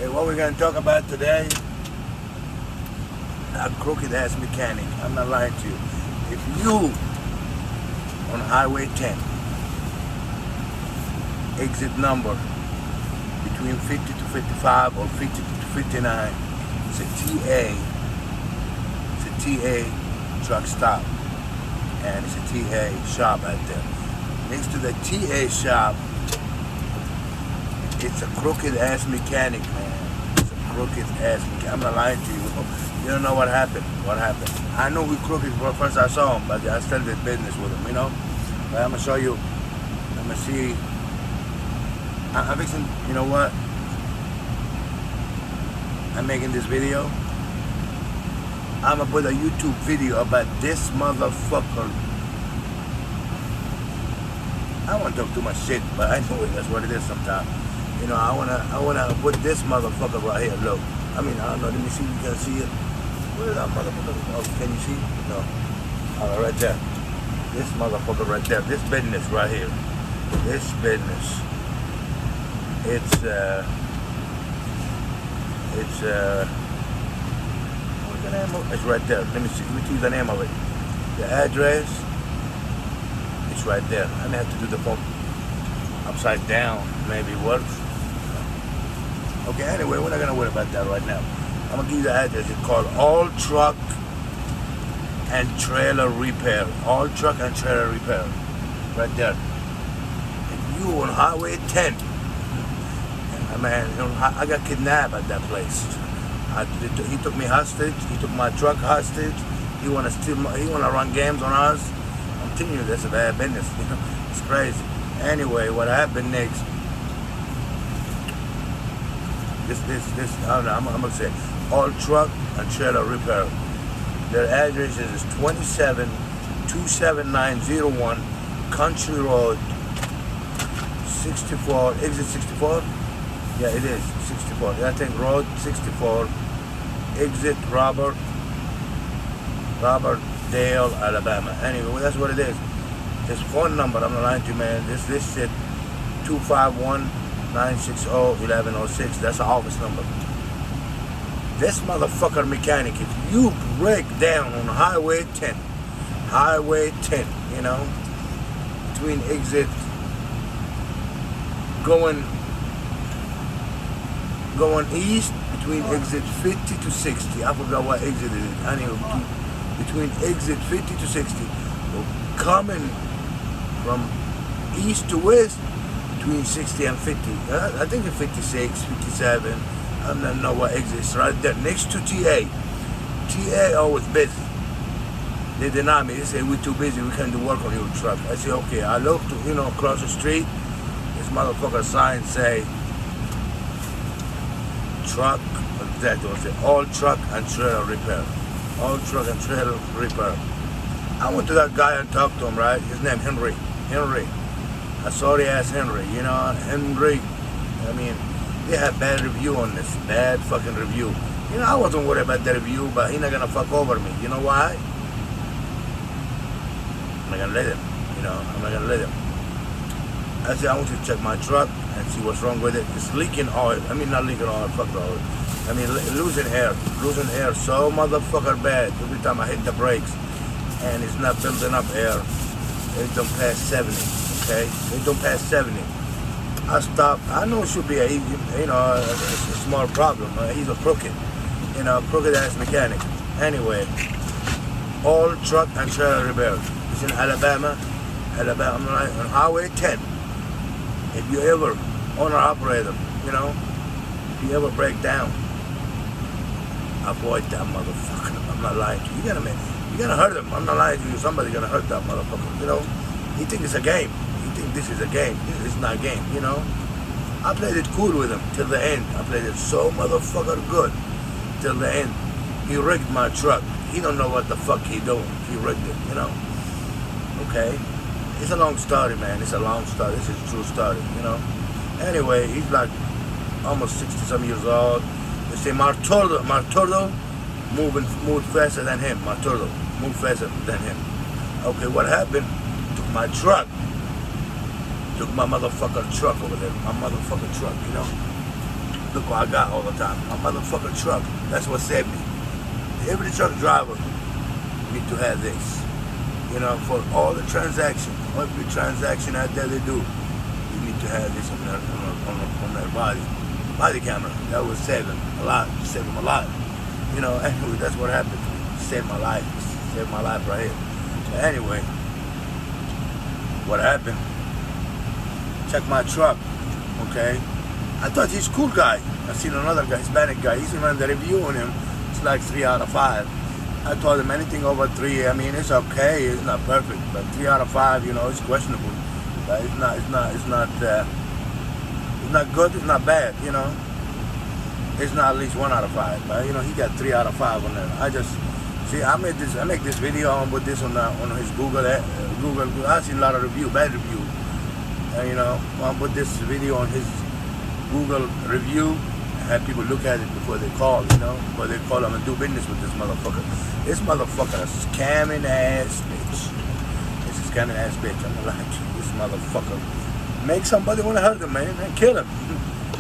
Hey, what we're gonna talk about today? A crooked ass mechanic. I'm not lying to you. If you on Highway 10, exit number between 50 to 55 or 50 to 59, it's a TA truck stop, and it's a TA shop out there. Next to the TA shop, it's a crooked ass mechanic, man. It's a crooked ass mechanic. I'm not lying to you. You don't know what happened. What happened? I know we crooked when first I saw him, but I started business with him, you know. But I'm gonna show you. I'm gonna see. I'm fixing. You know what? I'm making this video. I'm gonna put a YouTube video about this motherfucker. I don't want to talk too much shit, but I know that's what it is sometimes. You know, I wanna put this motherfucker right here. Look, I mean, I don't know. Let me see if you can see it. Where is that motherfucker? Oh, can you see? No. Right there. This motherfucker right there. This business right here. This business. It's what's the name of it? It's right there. Let me see. Let me see the name of it. The address. It's right there. I may have to do the phone upside down. Maybe it works. Okay, anyway, we're not gonna worry about that right now. I'm gonna give you the address. It's called All Truck and Trailer Repair. All Truck and Trailer Repair. Right there. And you on Highway 10. Man, I got kidnapped at that place. He took me hostage. He took my truck hostage. He wanna steal. He wanna run games on us. I'm telling you, that's a bad business. You know, it's crazy. Anyway, what happened next? This. I don't know. I'm gonna say All Truck and Trailer Repair. Their address is 2727901 Country Road, 64, exit 64. Yeah, it is 64. I think Road 64, exit Robert Dale, Alabama. Anyway, that's what it is. This phone number, I'm not lying to you, man. This shit, 251-960-1106. That's the office number. This motherfucker mechanic, if you break down on Highway 10, you know, between exit going east, between exit 50 to 60. I forgot what exit it is. Anyway, between exit 50 to 60. Coming from east to west, between 60 and 50. I think it's 56, 57. I don't know what exit is. Right there, next to TA. TA always busy. They deny me. They say, we're too busy. We can't do work on your truck. I say, okay. I look to, you know, across the street. This motherfucker sign say, truck, that was it. All Truck and Trailer Repair. All Truck and Trailer Repair. I went to that guy and talked to him, right? His name Henry. A sorry ass Henry, you know, Henry. I mean, they have bad review on this. Bad fucking review. You know, I wasn't worried about the review, but he's not gonna fuck over me. You know why? I'm not gonna let him. You know, I'm not gonna let him. I said, I want you to check my truck and see what's wrong with it. It's leaking oil. I mean, not leaking oil, fuck the oil. I mean, losing air so motherfucker bad. Every time I hit the brakes and it's not building up air, it don't pass 70, okay? It don't pass 70. I stopped. I know it should be a small problem. He's a crooked, you know, crooked ass mechanic. Anyway, All Truck and Trailer Repair. It's in Alabama, on Highway 10. If you ever owner operator, you know, if you ever break down, avoid that motherfucker. I'm not lying to you. You're gonna hurt him. I'm not lying to you. Somebody's gonna hurt that motherfucker. You know, he thinks it's a game. He thinks this is a game. This is not a game. You know, I played it cool with him till the end. I played it so motherfucker good till the end. He rigged my truck. He don't know what the fuck he doing. He rigged it. You know. Okay. It's a long story, man. It's a long story. This is a true story, you know. Anyway, he's like almost 60-some years old. They say Marturdo moved faster than him. Marturdo moved faster than him. Okay, what happened? Took my truck. Took my motherfucking truck over there. My motherfucking truck, you know. look what I got all the time. My motherfucking truck. That's what saved me. Every truck driver need to have this. You know, for all the transactions, every transaction out there they do, you need to have this on their body camera. That would save them a lot. Save them a lot. You know, anyway, that's what happened. Saved my life. Saved my life right here. So anyway, what happened? Check my truck. Okay, I thought he's a cool guy. I seen another guy, Hispanic guy. He's even the review on him. It's like 3 out of 5. I told him anything over 3. I mean, it's okay. It's not perfect, but 3 out of 5. You know, it's questionable. It's not good. It's not bad. You know, it's not at least 1 out of 5. But you know, he got 3 out of 5 on there. I just see. I make this video. I'm put this on his Google. Google. I seen a lot of bad review. You know, I'll put this video on his Google review and have people look at it before they call, you know, before they call them and do business with this motherfucker. This motherfucker is a scamming ass bitch. It's a scamming ass bitch. I'm gonna lie to you. This motherfucker make somebody want to hurt him, man, and kill him.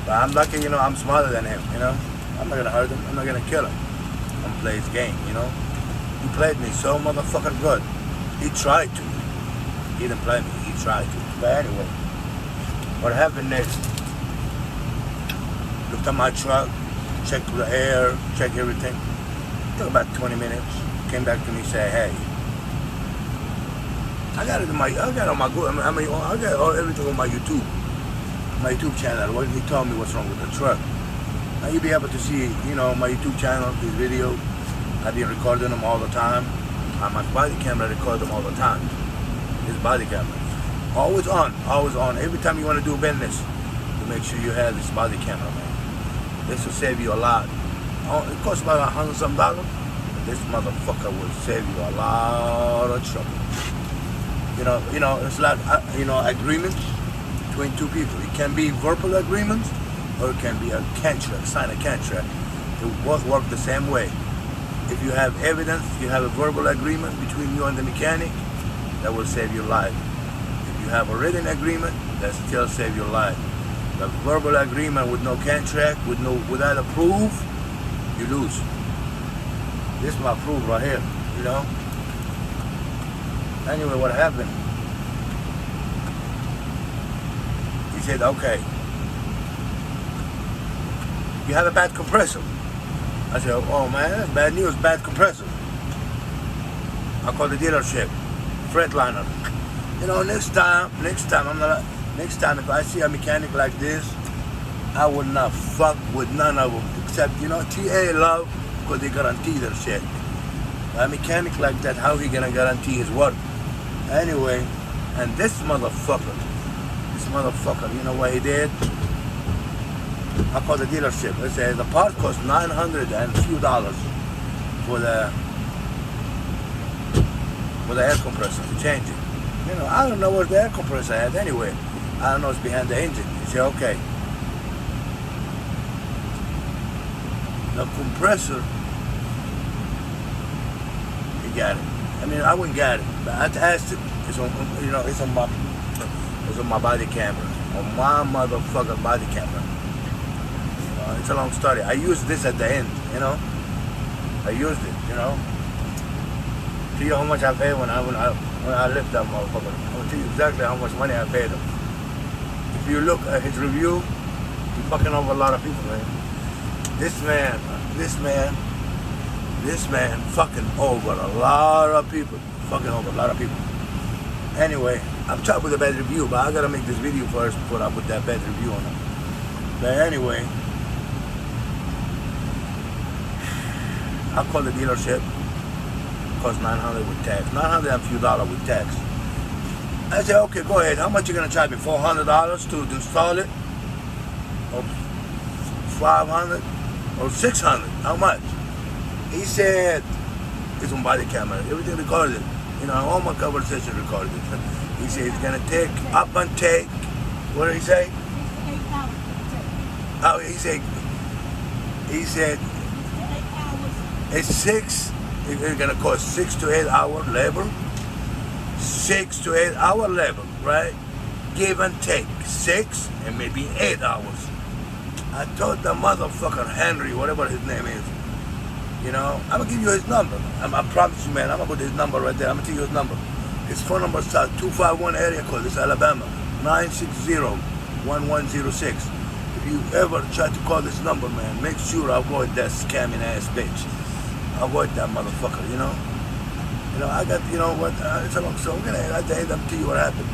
But I'm lucky, you know, I'm smarter than him, you know. I'm not gonna hurt him. I'm not gonna kill him. I'm gonna play his game, you know. He played me so motherfucking good. He tried to. He didn't play me. He tried to. But anyway. What happened next? Looked at my truck, checked the air, checked everything. Took about 20 minutes. Came back to me and said, "Hey, I got everything on my YouTube channel." When he told me what's wrong with the truck, now you'll be able to see, you know, my YouTube channel, these videos. I've been recording them all the time. On my body camera, I record them all the time. This body camera. Always on. Every time you want to do business, you make sure you have this body camera, man. This will save you a lot. It costs about $100-some, but this motherfucker will save you a lot of trouble. You know, it's like agreements between two people. It can be verbal agreements, or it can be a contract, sign a contract. They both work the same way. If you have evidence, you have a verbal agreement between you and the mechanic, that will save your life. You have a written agreement that still save your life. The verbal agreement with no contract, without a proof, you lose. This is my proof right here, you know. Anyway, what happened? He said, "Okay, you have a bad compressor." I said, "Oh man, that's bad news, bad compressor." I called the dealership, Freightliner. You know, next time, if I see a mechanic like this, I would not fuck with none of them. Except, you know, TA love, because they guarantee their shit. A mechanic like that, how he gonna guarantee his work? Anyway, and this motherfucker, you know what he did? I called the dealership. They said the part cost $900 and a few dollars for the air compressor to change it. You know, I don't know what the air compressor had anyway. I don't know, it's behind the engine. He said, "Okay, the compressor, he got it." I mean, I wouldn't got it, but I asked him. It's on my body camera, on my motherfucking body camera. You know, it's a long story. I used this at the end, you know. I used it, you know. Tell you how much I paid when I lift that motherfucker. I'll tell you exactly how much money I paid him. If you look at his review, he's fucking over a lot of people, man. This man fucking over a lot of people. Fucking over a lot of people. Anyway, I'm talking with a bad review, but I gotta make this video first before I put that bad review on it. But anyway, I called the dealership. Cost $900 with tax. $900 and a few dollars with tax. I said, "Okay, go ahead. How much you gonna charge me? $400 to install it? Or $500? Or $600? How much?" He said, it's on body camera. Everything recorded. You know, all my conversation recorded. He said it's gonna take what did he say? 8 hours. Oh, he said it's gonna cost 6 to 8 hour labor. 6 to 8 hour labor, right? Give and take 6 and maybe 8 hours. I told the motherfucker Henry, whatever his name is, I'm gonna give you his number. I promise you, man, I'm gonna put his number right there. I'm gonna tell you his number. His phone number starts 251 area code. It's Alabama, 960-1106. If you ever try to call this number, man, make sure I avoid that scamming ass bitch. Avoid that motherfucker, I got, what, it's a long story. I'm gonna, at the end, I'm tell you what happened.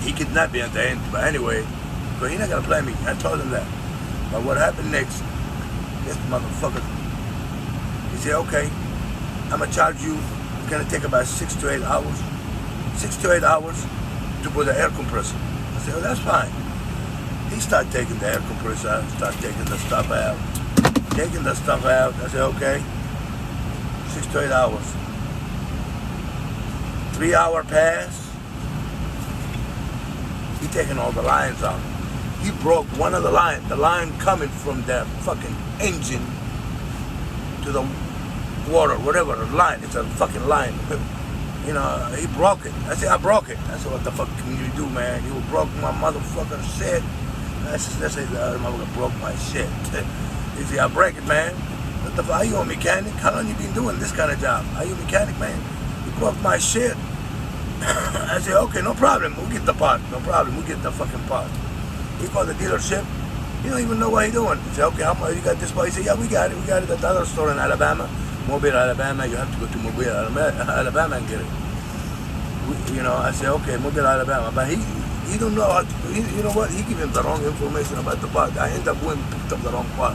He kidnapped me at the end, but anyway, so he's not gonna play me. I told him that. But what happened next, this motherfucker, he said, okay, I'm gonna charge you, it's gonna take about 6 to 8 hours. 6 to 8 hours to put the air compressor. I said, oh, that's fine. He started taking the air compressor, started taking the stuff out. Taking the stuff out, I said, okay, 6 to 8 hours. 3 hour pass, he taking all the lines out. He broke one of the line coming from the fucking engine to the water, whatever, the line, it's a fucking line. He broke it. I said, I broke it. I said, what the fuck can you do, man? You broke my motherfucking shit. I said, the motherfucker broke my shit. He said, I break it, man. What the fuck, are you a mechanic? How long you been doing this kind of job? Are you a mechanic, man? You broke my shit. I said, okay, no problem. We'll get the part. No problem. We'll get the fucking part. He called the dealership. He don't even know what he's doing. He said, okay, how much you got this part? He said, yeah, we got it. We got it at the other store in Alabama. Mobile, Alabama. You have to go to Mobile, Alabama and get it. I said, okay, Mobile, Alabama. But he don't know how to, you know what? He gave him the wrong information about the part. I ended up going and picked up the wrong part.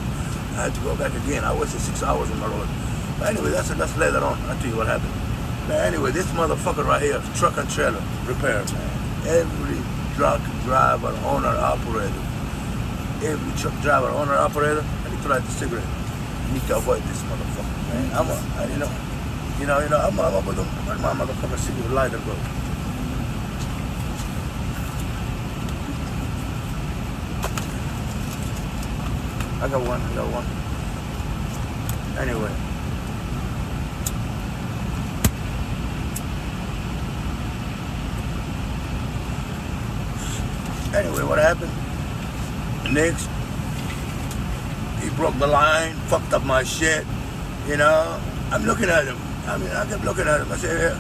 I had to go back again. I wasted 6 hours on the road. But anyway, that's later on. I'll tell you what happened. But anyway, this motherfucker right here, truck and trailer, repair, man. Every truck driver, owner, operator, every truck driver, owner, operator, and he tried the cigarette. You need to avoid this motherfucker, man. I'm gonna put where my motherfucker cigarette lighter go. I got one. Anyway. Anyway, what happened? Next, he broke the line, fucked up my shit. I'm looking at him. I kept looking at him. I said,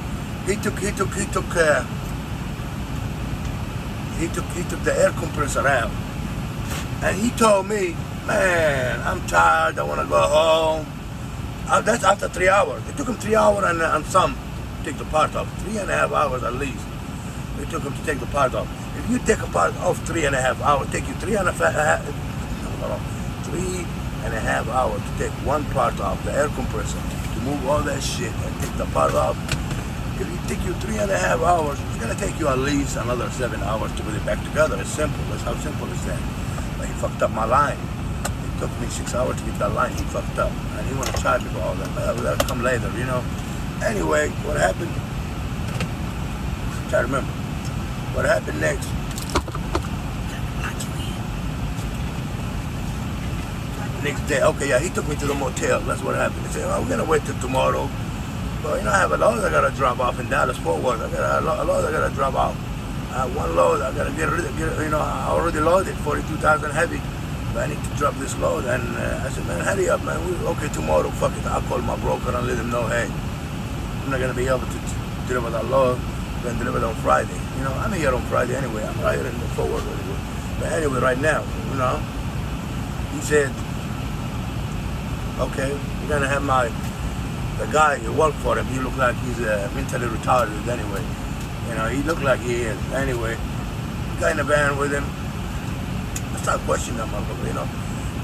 he took the air compressor out, and he told me, man, I'm tired. I want to go home. That's after 3 hours. It took him 3 hours and some to take the part off. 3.5 hours at least. It took him to take the part off. If you take a part off 3.5 hours, take you 3.5 hours to take one part off, the air compressor, to move all that shit and take the part off. If you take you 3.5 hours, it's gonna take you at least another 7 hours to put it back together. It's simple. That's how simple is that. But he fucked up my line. It took me 6 hours to get that line. He fucked up, and he want to charge me for all that. But that'll come later, Anyway, what happened? Try to remember. What happened next? Next day, okay, yeah, he took me to the motel. That's what happened. He said, we're gonna wait till tomorrow. But I have a load I gotta drop off in Dallas Fort Worth. I got a load I gotta drop off. One load I gotta get rid of. I already loaded 42,000 heavy, but I need to drop this load. And I said, man, hurry up, man. Okay, tomorrow, fuck it. I'll call my broker and let him know, hey, I'm not gonna be able to deliver that load. I'm gonna deliver it on Friday. I'm here on Friday anyway. I'm right here in the Fort Worth. But anyway, right now, he said, okay, we're gonna have the guy who worked for him. He looked like he's mentally retarded anyway. He looked like he is. Anyway, the guy in the van with him, I started questioning him,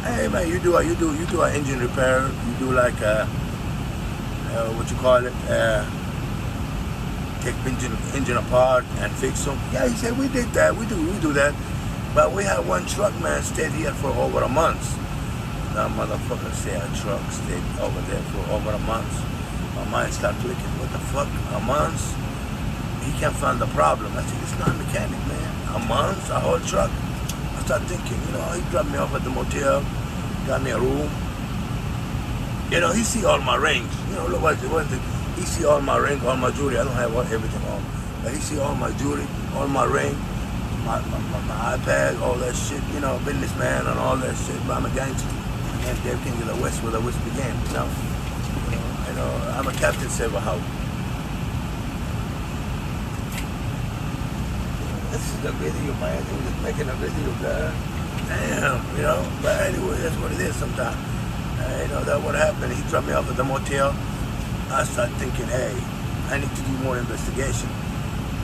Hey man, you do an engine repair. You do like what you call it? Take engine apart and fix them. Yeah, he said we did that. We do that. But we had one truck man stayed here for over a month. That motherfucker said a truck stayed over there for over a month. My mind started clicking. What the fuck? A month? He can't find the problem. I said, it's not a mechanic, man. A month? A whole truck? I started thinking, he dropped me off at the motel, got me a room. He see all my rings. He see all my ring, all my jewelry. I don't have everything on. But he see all my jewelry, all my ring. my iPad, all that shit, you know, businessman and all that shit, but I'm a gangster. And Dave King of the West where the West began, you know. You know, I'm a Captain Silverhouse. This is the video, man. He was just making a video, guy. Damn, you know. But anyway, that's what it is sometimes. You know, that what happened. He dropped me off at the motel. I started thinking, hey, I need to do more investigation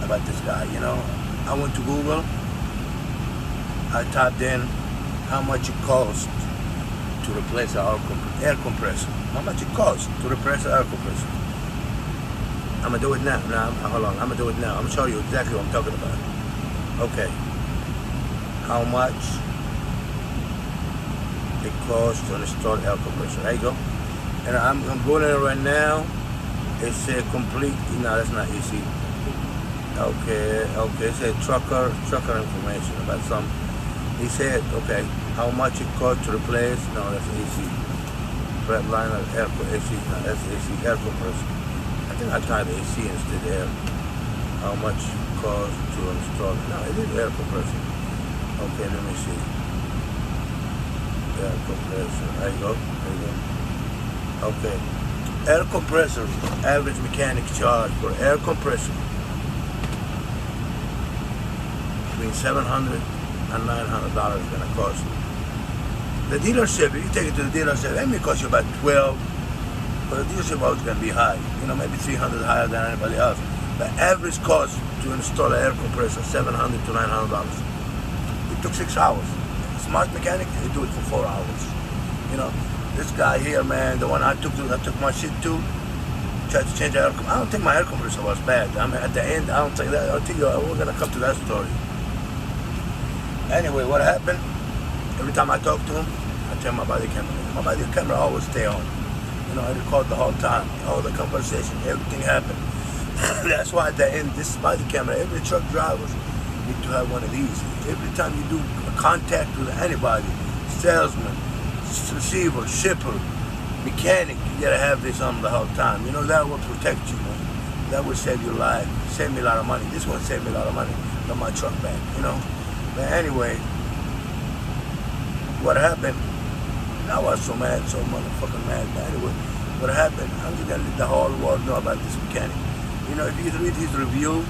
about this guy, you know. I went to Google. I typed in how much it costs to replace our air compressor. How much it costs to replace an air compressor. I'm gonna do it now. Hold on. I'm gonna do it now. I'm gonna show you exactly what I'm talking about. Okay. How much it costs to install air compressor? There you go. And I'm going in right now. It's a complete. No, that's not easy. Okay. It said trucker information about some. He said, okay, how much it costs to replace? No, that's AC. Freightliner air AC. No, that's AC air compressor. I think I typed AC instead of air. How much costs to install? No, it is air compressor. Okay, let me see. Air compressor. There you go. Okay. Air compressor. Average mechanic charge for air compressor between $700 and $900 is going to cost you. The dealership, if you take it to the dealership, it may cost you about $12, but the dealership always going to be high. You know, maybe $300 higher than anybody else. The average cost to install an air compressor, $700 to $900. It took 6 hours. A smart mechanic, they do it for 4 hours. You know, this guy here, man, the one I took my shit to, tried to change the air compressor. I don't think my air compressor was bad. I mean, at the end, I don't think that. I'll tell you, we're going to come to that story. Anyway, what happened? Every time I talk to him, I turn my body camera. My body camera always stay on. You know, I record the whole time, all the conversation, everything happened. That's why at the end, this body camera, every truck driver need to have one of these. Every time you do a contact with anybody, salesman, receiver, shipper, mechanic, you gotta have this on the whole time. You know, that will protect you, man. That will save your life, save me a lot of money. This one saved me a lot of money. Got my truck back, you know. But anyway, what happened? I was so mad, so motherfucking mad. But anyway, what happened? I'm just gonna let the whole world know about this mechanic. You know, if you read his review,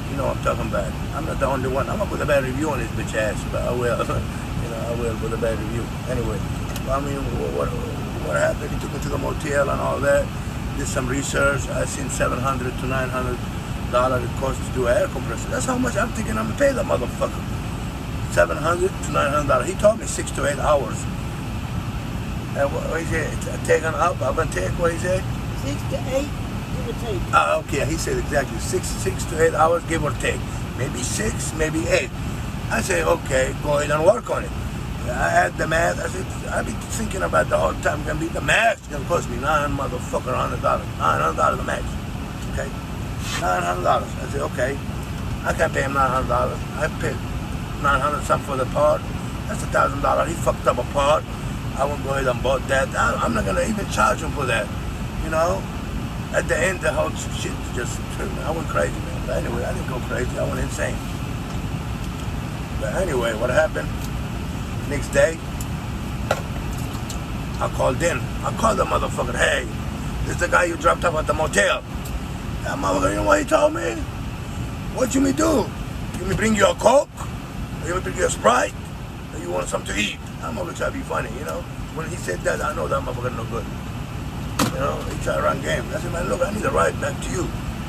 you know what I'm talking about. I'm not the only one. I'm gonna put a bad review on his bitch ass, but I will. You know, I will put a bad review. Anyway, I mean, what happened? He took me to the motel and all that. Did some research. I seen $700 to $900 it costs to do an air compressor. That's how much I'm thinking I'm gonna pay the motherfucker. $700 to $900. He told me 6 to 8 hours. And what he said, taken up, I'm gonna take what he said? 6 to 8, give or take. Okay, he said exactly 6 to 8 hours, give or take. Maybe 6, maybe 8. I said, okay, go ahead and work on it. I had the math. I said, I've been thinking about the whole time. Gonna be the math. It's gonna cost me $900 $900 the max. Okay. $900. I said, okay, I can pay him $900. I paid $900 something for the part. That's $1,000. He fucked up a part. I won't go ahead and bought that. I'm not gonna even charge him for that. You know, at the end, the whole shit just I went crazy, man. But anyway, I didn't go crazy. I went insane. But anyway, what happened? Next day, I called in. I called the motherfucker. Hey, this is the guy you dropped off at the motel. That motherfucker, you know what he told me? What you me do? You me bring you a Coke? Or you me bring you a Sprite? Or you want something to eat? I'm gonna try to be funny, you know? When he said that, I know that motherfucker no good. You know, he tried to run game. I said, man, look, I need a ride back to you.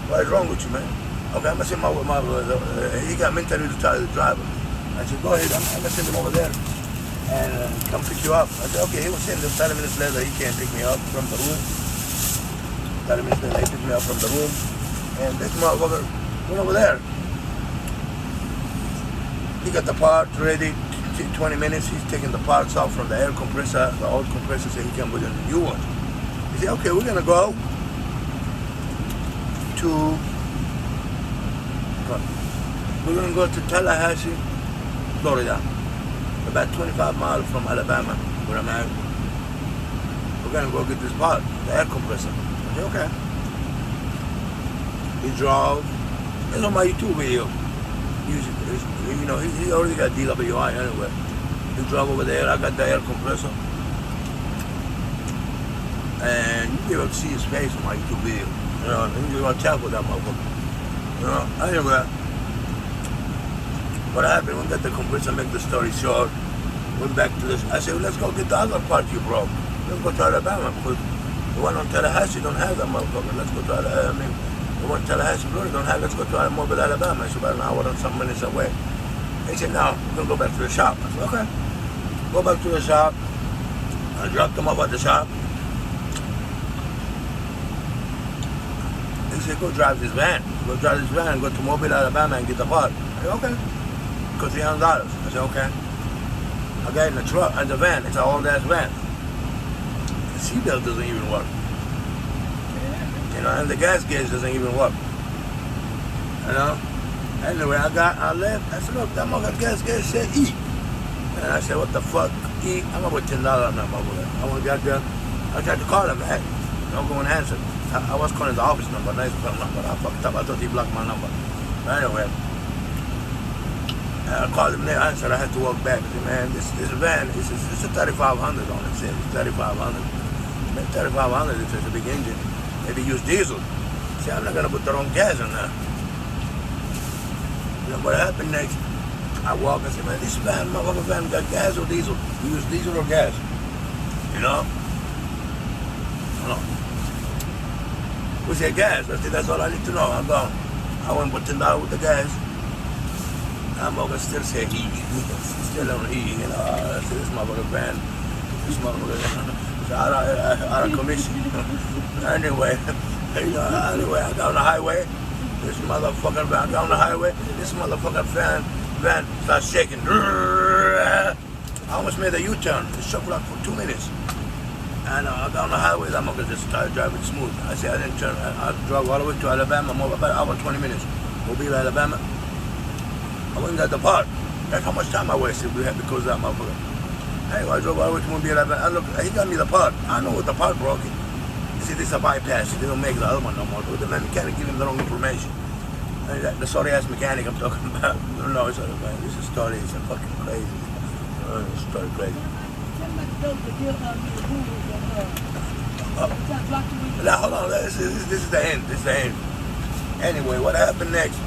What is wrong with you, man? Okay, I'm gonna send he got mentally retarded driver. I said, go ahead, I'm gonna send him over there and come pick you up. I said, okay, he was send him 30 minutes later, he can't pick me up from the room. 30 minutes later, he picked me up from the room. And this motherfucker went over there. He got the part ready, 20 minutes, he's taking the parts out from the air compressor, the old compressor, so he can put in a new one. He said, okay, we're gonna go to Tallahassee, Florida, about 25 miles from Alabama, where I'm at. We're gonna go get this part, the air compressor. I said, okay. He drove It's on my YouTube video. You know, he already got DWI anyway. He drove over there. I got the air compressor. And you be able to see his face on my YouTube video. You know, and you want to chat with that motherfucker. You know, anyway, what happened? We got the compressor, make the story short. Went back to this. I said, well, let's go get the other part you broke. Let's go to Alabama, because the one on Tallahassee don't have that motherfucker. Let's go to Alabama. The one in Tallahassee, Florida don't have. Let's go to Mobile, Alabama. It's about an hour and some minutes away. He said, no, we're going to go back to the shop. I said, okay. Go back to the shop. I dropped them off at the shop. He said, go drive this van. Go drive this van and go to Mobile, Alabama and get the part. I said, okay. Because $300. I said, okay. I got in the truck, in the van. It's an old-ass van. The seatbelt doesn't even work. You know, and the gas gauge doesn't even work. You know? Anyway, I left. I said, look, that motherfucking gas gauge said E. And I said, what the fuck? E? I'm gonna put $10 on that motherfucker. I want to get there. I tried to call him back. Don't go and answer. I was calling the office number, nice phone number. I fucked up. I thought he blocked my number. But anyway, I called him there. I answered. I had to walk back. I said, man, this van, it's a 3500 on it. It's 3500. 3500 if it's a big engine. Maybe use diesel. See, I'm not gonna put the wrong gas in there. You know what happened next? I walk and say, man, this van, motherfucker van, got gas or diesel? We use diesel or gas? You know? No. We say gas. I said, that's all I need to know. I'm gone. I went with $10 with the gas. I'm gonna still say E. Still on E. You know, I said, this motherfucker van, this motherfucker out of commission. Anyway, you know, I got on the highway. This motherfucker van, I got on the highway. This motherfucker van starts shaking. I almost made a U-turn. It shook like for 2 minutes. And I got on the highway. I'm gonna just start driving smooth. I said I didn't turn. I drove all the way to Alabama, about an hour 20 minutes. Mobile, Alabama. I went and got the part. That's how much time I wasted because of that motherfucker. Anyway, I drove all the way to Mobile, Alabama. I look, he got me the part. I know what the part broke. He said, this is a bypass. They don't make the other one no more. But the mechanic gave him the wrong information. And the sorry-ass mechanic I'm talking about. No, it's not a man. This is story. It's a fucking crazy. It's story crazy. Now, hold on. This is the end. This is the end. Anyway, what happened next?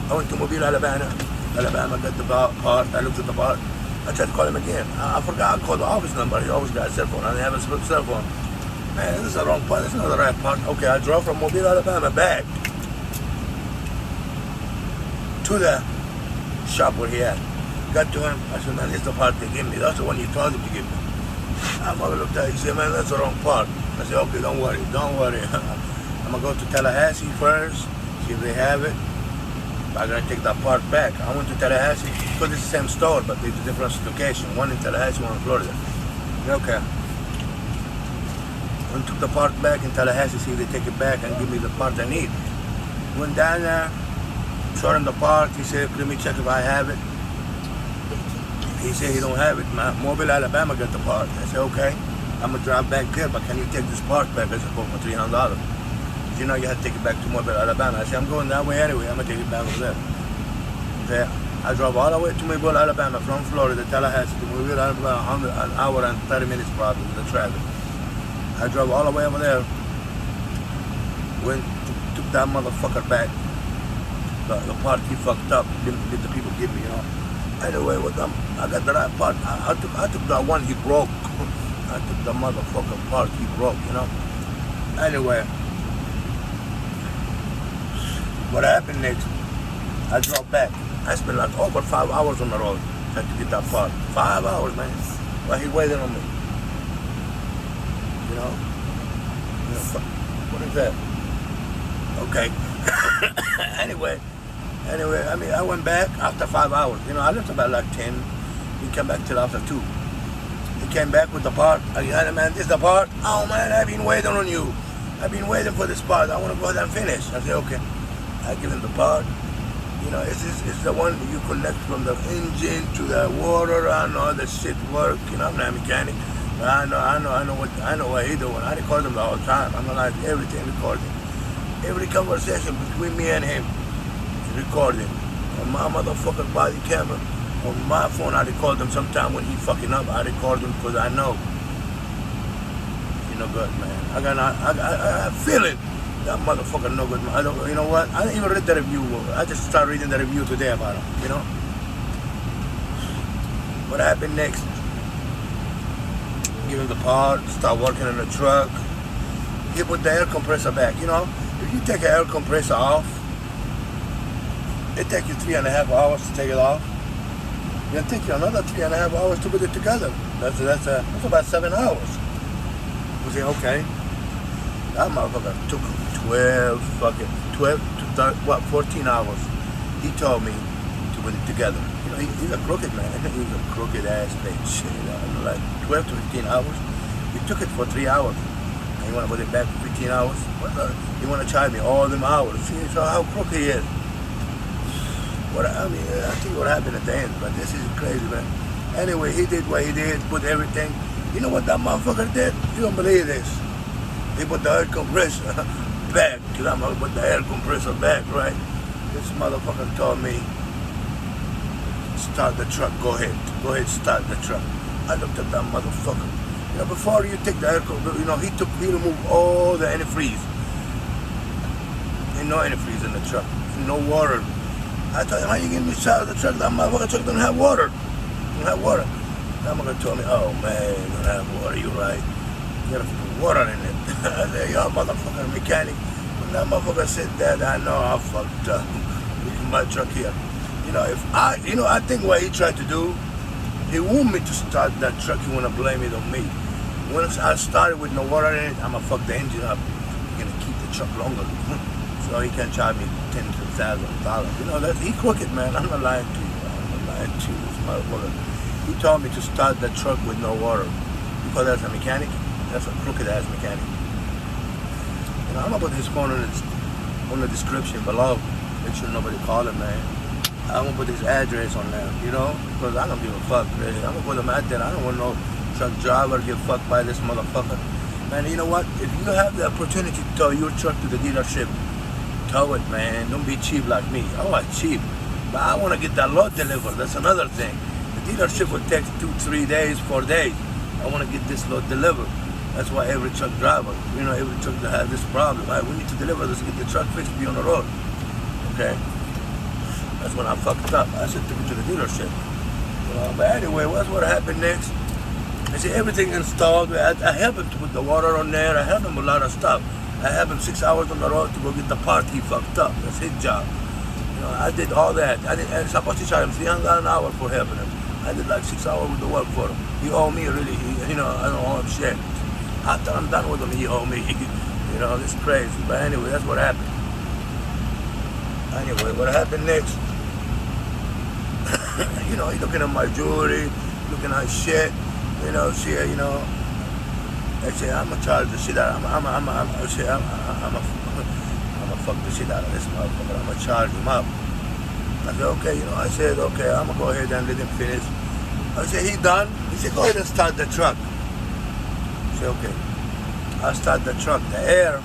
I went to Mobile, Alabama. Got the part. I looked at the part. I tried to call him again. I forgot I called the office number. He always got a cell phone. I didn't have a cell phone. Man, this is the wrong part. This is not the right part. Okay, I drove from Mobile, Alabama back to the shop where he at. Got to him. I said, man, this is the part they gave me. That's the one you told him to give me. My mother looked at it. He said, man, that's the wrong part. I said, okay, don't worry. I'm going to go to Tallahassee first, see if they have it. I'm going to take that part back. I went to Tallahassee because it's the same store, but it's a different location. One in Tallahassee, one in Florida. Okay. And took the part back in Tallahassee, see if they take it back and give me the part I need. Went down there, showed him the part. He said, let me check if I have it. He said he don't have it. Mobile, Alabama got the part. I said, okay, I'm gonna drive back there, but can you take this part back? I said, for $300. You know, you have to take it back to Mobile, Alabama. I said, I'm going that way anyway. I'm gonna take it back over there. Okay. I drove all the way to Mobile, Alabama from Florida, Tallahassee to Mobile, Alabama, an hour and 30 minutes probably with the traffic. I drove all the way over there. Took that motherfucker back. The part he fucked up, didn't the people give me, you know. Anyway, with them, I got the right part. I took the one he broke. I took the motherfucking part he broke, you know. Anyway, what happened next? I drove back. I spent like over 5 hours on the road trying to get that part. 5 hours, man. While he waited on me. You know, what is that? Okay. Anyway, I mean, I went back after 5 hours. You know, I left about like 10. He came back till after 2. He came back with the part. I said, man, this is the part? Oh, man, I've been waiting on you. I've been waiting for this part. I want to go ahead and finish. I said, okay. I give him the part. You know, it's the one you connect from the engine to the water. I know the shit work. You know, I'm not a mechanic. But I know what he doing. I record him the whole time. I'm like everything recording. Every conversation between me and him. recording on my motherfucking body camera. On my phone, I record them sometime when he fucking up. I record him because I know he no good, man. I feel it. That motherfucker no good, man. I don't, you know what? I didn't even read the review. I just started reading the review today about him, you know? What happened next? Give him the part, start working on the truck. He put the air compressor back, you know? If you take an air compressor off, it takes you 3.5 hours to take it off. It'll take you another 3.5 hours to put it together. That's about 7 hours. We say, okay. That motherfucker took 14 hours. He told me to put it together. You know, he's a crooked man. He's a crooked ass bitch. You know, like 12 to 15 hours. He took it for 3 hours. And you want to put it back for 15 hours? You want to charge me all them hours? See, so how crooked he is. I think what happened at the end, but this is crazy, man. Anyway, he did what he did, put everything. You know what that motherfucker did? You don't believe this. He put the air compressor back. That motherfucker put the air compressor back, right? This motherfucker told me, start the truck, go ahead, start the truck. I looked at that motherfucker. You know, before you take the air compressor, you know, he removed all the antifreeze. Ain't no antifreeze in the truck, no water. I told him, how you getting me start the truck? That motherfucker truck don't have water. Don't have water. That motherfucker told me, oh man, you don't have water, you're right. You gotta put water in it. I said, yo, motherfucker mechanic. When that motherfucker said that, I know I fucked up. Look at my truck here. You know, I think what he tried to do, he want me to start that truck, he wanna blame it on me. Once I started with no water in it, I'ma fuck the engine up. He's gonna keep the truck longer. So he can charge me $10,000 to $1,000. You know, he crooked, man. I'm not lying to you. I'm not lying to you, this motherfucker. He told me to start the truck with no water. Because that's a mechanic. That's a crooked ass mechanic. You know, I'm gonna put his phone on the description below. Make sure nobody call him, man. I'm gonna put his address on there, you know, because I don't give a fuck, really. I'm gonna put him out there. I don't want no truck driver to get fucked by this motherfucker. Man, you know what? If you have the opportunity to tow your truck to the dealership, tow it, man. Don't be cheap like me. Oh, I'm cheap. But I want to get that load delivered. That's another thing. The dealership would take 2, 3 days, 4 days. I want to get this load delivered. That's why every truck driver, you know, every truck that has this problem, right? We need to deliver this, get the truck fixed, be on the road. Okay? That's when I fucked up. I said, took it to the dealership. You know, but anyway, what's what happened next? I see everything installed. I helped him to put the water on there. I helped him a lot of stuff. I have him 6 hours on the road to go get the part he fucked up. That's his job. You know, I did all that. I'm supposed to charge him $300 an hour for helping him. I did like 6 hours with the work for him. He owe me really, you know, I don't owe him shit. After I'm done with him, he owe me. You know, it's crazy. But anyway, that's what happened. Anyway, what happened next? You know, he looking at my jewelry, looking at shit. You know, shit, you know. I say, I'm gonna charge the shit out. I'm gonna fuck the shit out of this motherfucker. I'm gonna charge him up. I said, okay, you know, I said, okay, I'm gonna go ahead and let him finish. I said, he done? He said, go ahead and start the truck. I said, okay. I'll start the truck. The air,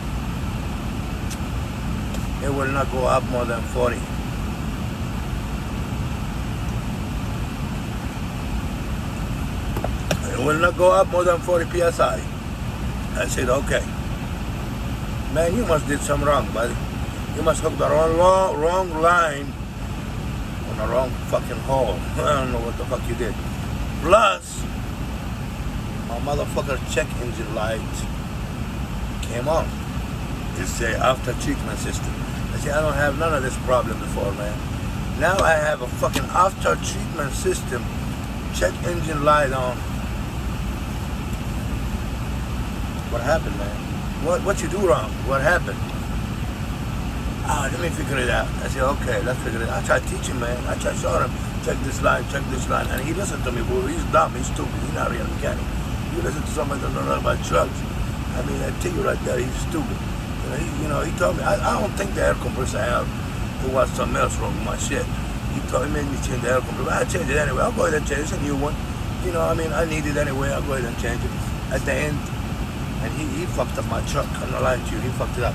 it will not go up more than 40. It will not go up more than 40 PSI. I said, okay. Man, you must did something wrong, buddy. You must hook the wrong line on the wrong fucking hole. I don't know what the fuck you did. Plus, my motherfucker check engine light came on. It's a after treatment system. I said, I don't have none of this problem before, man. Now I have a fucking after treatment system, check engine light on. What happened, man? What you do wrong? What happened? Let me figure it out. I said, okay, let's figure it out. I tried teaching, man. I tried showing him, check this line, and he listened to me, boy. He's dumb, he's stupid, he's not a real mechanic. You listen to somebody that don't know about trucks. I mean, I tell you right there, he's stupid. He told me, I don't think the air compressor out. There was something else wrong with my shit. He made me change the air compressor. I changed it anyway. I'll go ahead and change it. It's a new one. You know, I mean, I need it anyway. I'll go ahead and change it. At the end, and he fucked up my truck. I'm not lying to you. He fucked it up.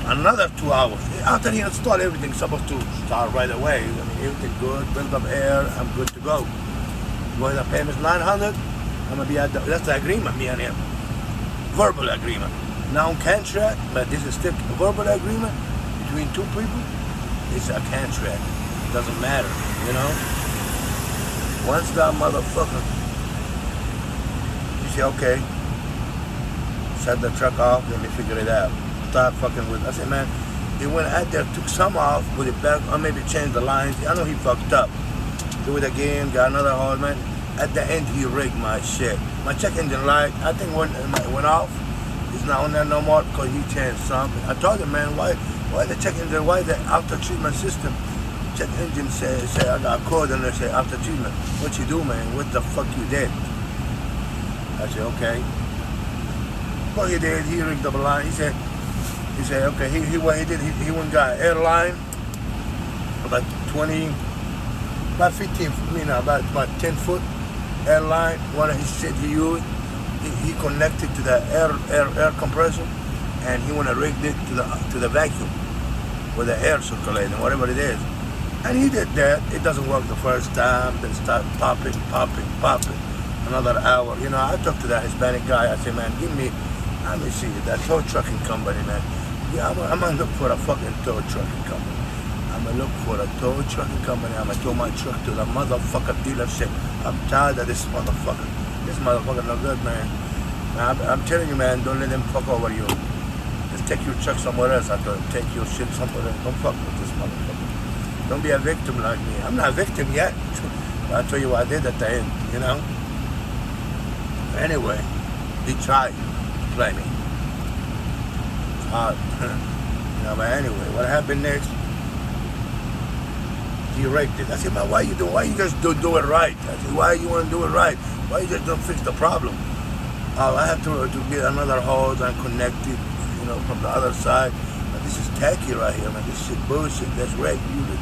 Another 2 hours. After he installed everything, supposed to start right away. I mean, everything good, build up air, I'm good to go. Going to pay him is 900. I'm gonna be at that's the agreement, me and him. Verbal agreement. Now contract, but this is still a verbal agreement between two people. It's a contract. It doesn't matter, you know. Once that motherfucker, you say, okay, shut the truck off, let me figure it out. Start fucking with. I said, man, he went out there, took some off, put it back, or maybe changed the lines. I know he fucked up. Do it again, got another hose, man. At the end, he rigged my shit. My check engine light, I think went off. It's not on there no more because he changed something. I told him, man, why the check engine, why the after treatment system? Check engine say I got a code and they say after treatment. What you do, man? What the fuck you did? I said, okay. What he did, he rigged up a line. He said, okay, what he did, he went and got an airline, about about 10 foot airline. One of his shit he used, he connected to the air compressor, and he went and rigged it to the vacuum with the air circulating, whatever it is. And he did that. It doesn't work the first time. Then start popping. Another hour. You know, I talked to that Hispanic guy. I said, man, let me see that tow trucking company, man. Yeah, I'm gonna look for a fucking tow trucking company. I'm gonna look for a tow trucking company. I'm gonna tow my truck to the motherfucker dealership. I'm tired of this motherfucker. This motherfucker no good, man. I'm telling you, man, don't let them fuck over you. Just take your truck somewhere else. I told him, take your shit somewhere else. Don't fuck with this motherfucker. Don't be a victim like me. I'm not a victim yet. I'll tell you what I did at the end, you know? Anyway, he tried to play me. It's hard. You know, but anyway, what happened next? He raped it. I said, man, why you just don't do it right? I said, why you want to do it right? Why you just don't fix the problem? I have to get another hose and connect it, you know, from the other side. But this is tacky right here, man. This shit bullshit. That's rape.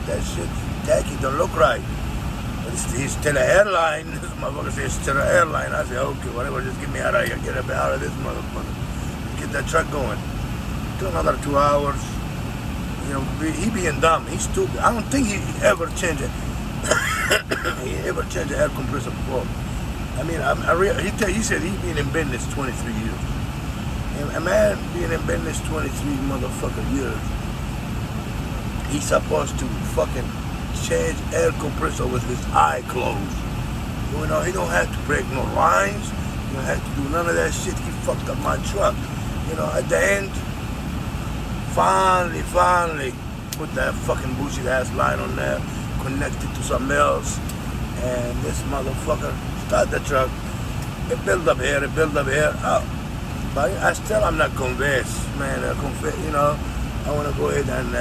That shit tacky. Don't look right. But he's still an airline. This motherfucker says it's still an airline. I say, okay, whatever. Just get me out of here. Get me out of this motherfucker. Get that truck going. Do another 2 hours. You know, he being dumb. He's stupid. I don't think he ever changed it. He ever changed the air compressor before. I mean, he said he's been in business 23 years. And a man being in business 23 motherfucking years, he's supposed to fucking change air compressor with his eye closed. You know, he don't have to break no lines. He don't have to do none of that shit. He fucked up my truck. You know, at the end, finally, put that fucking bullshit ass line on there, connected to something else, and this motherfucker start the truck. It build up air. Oh. But I'm not convinced, man. You know, I want to go ahead and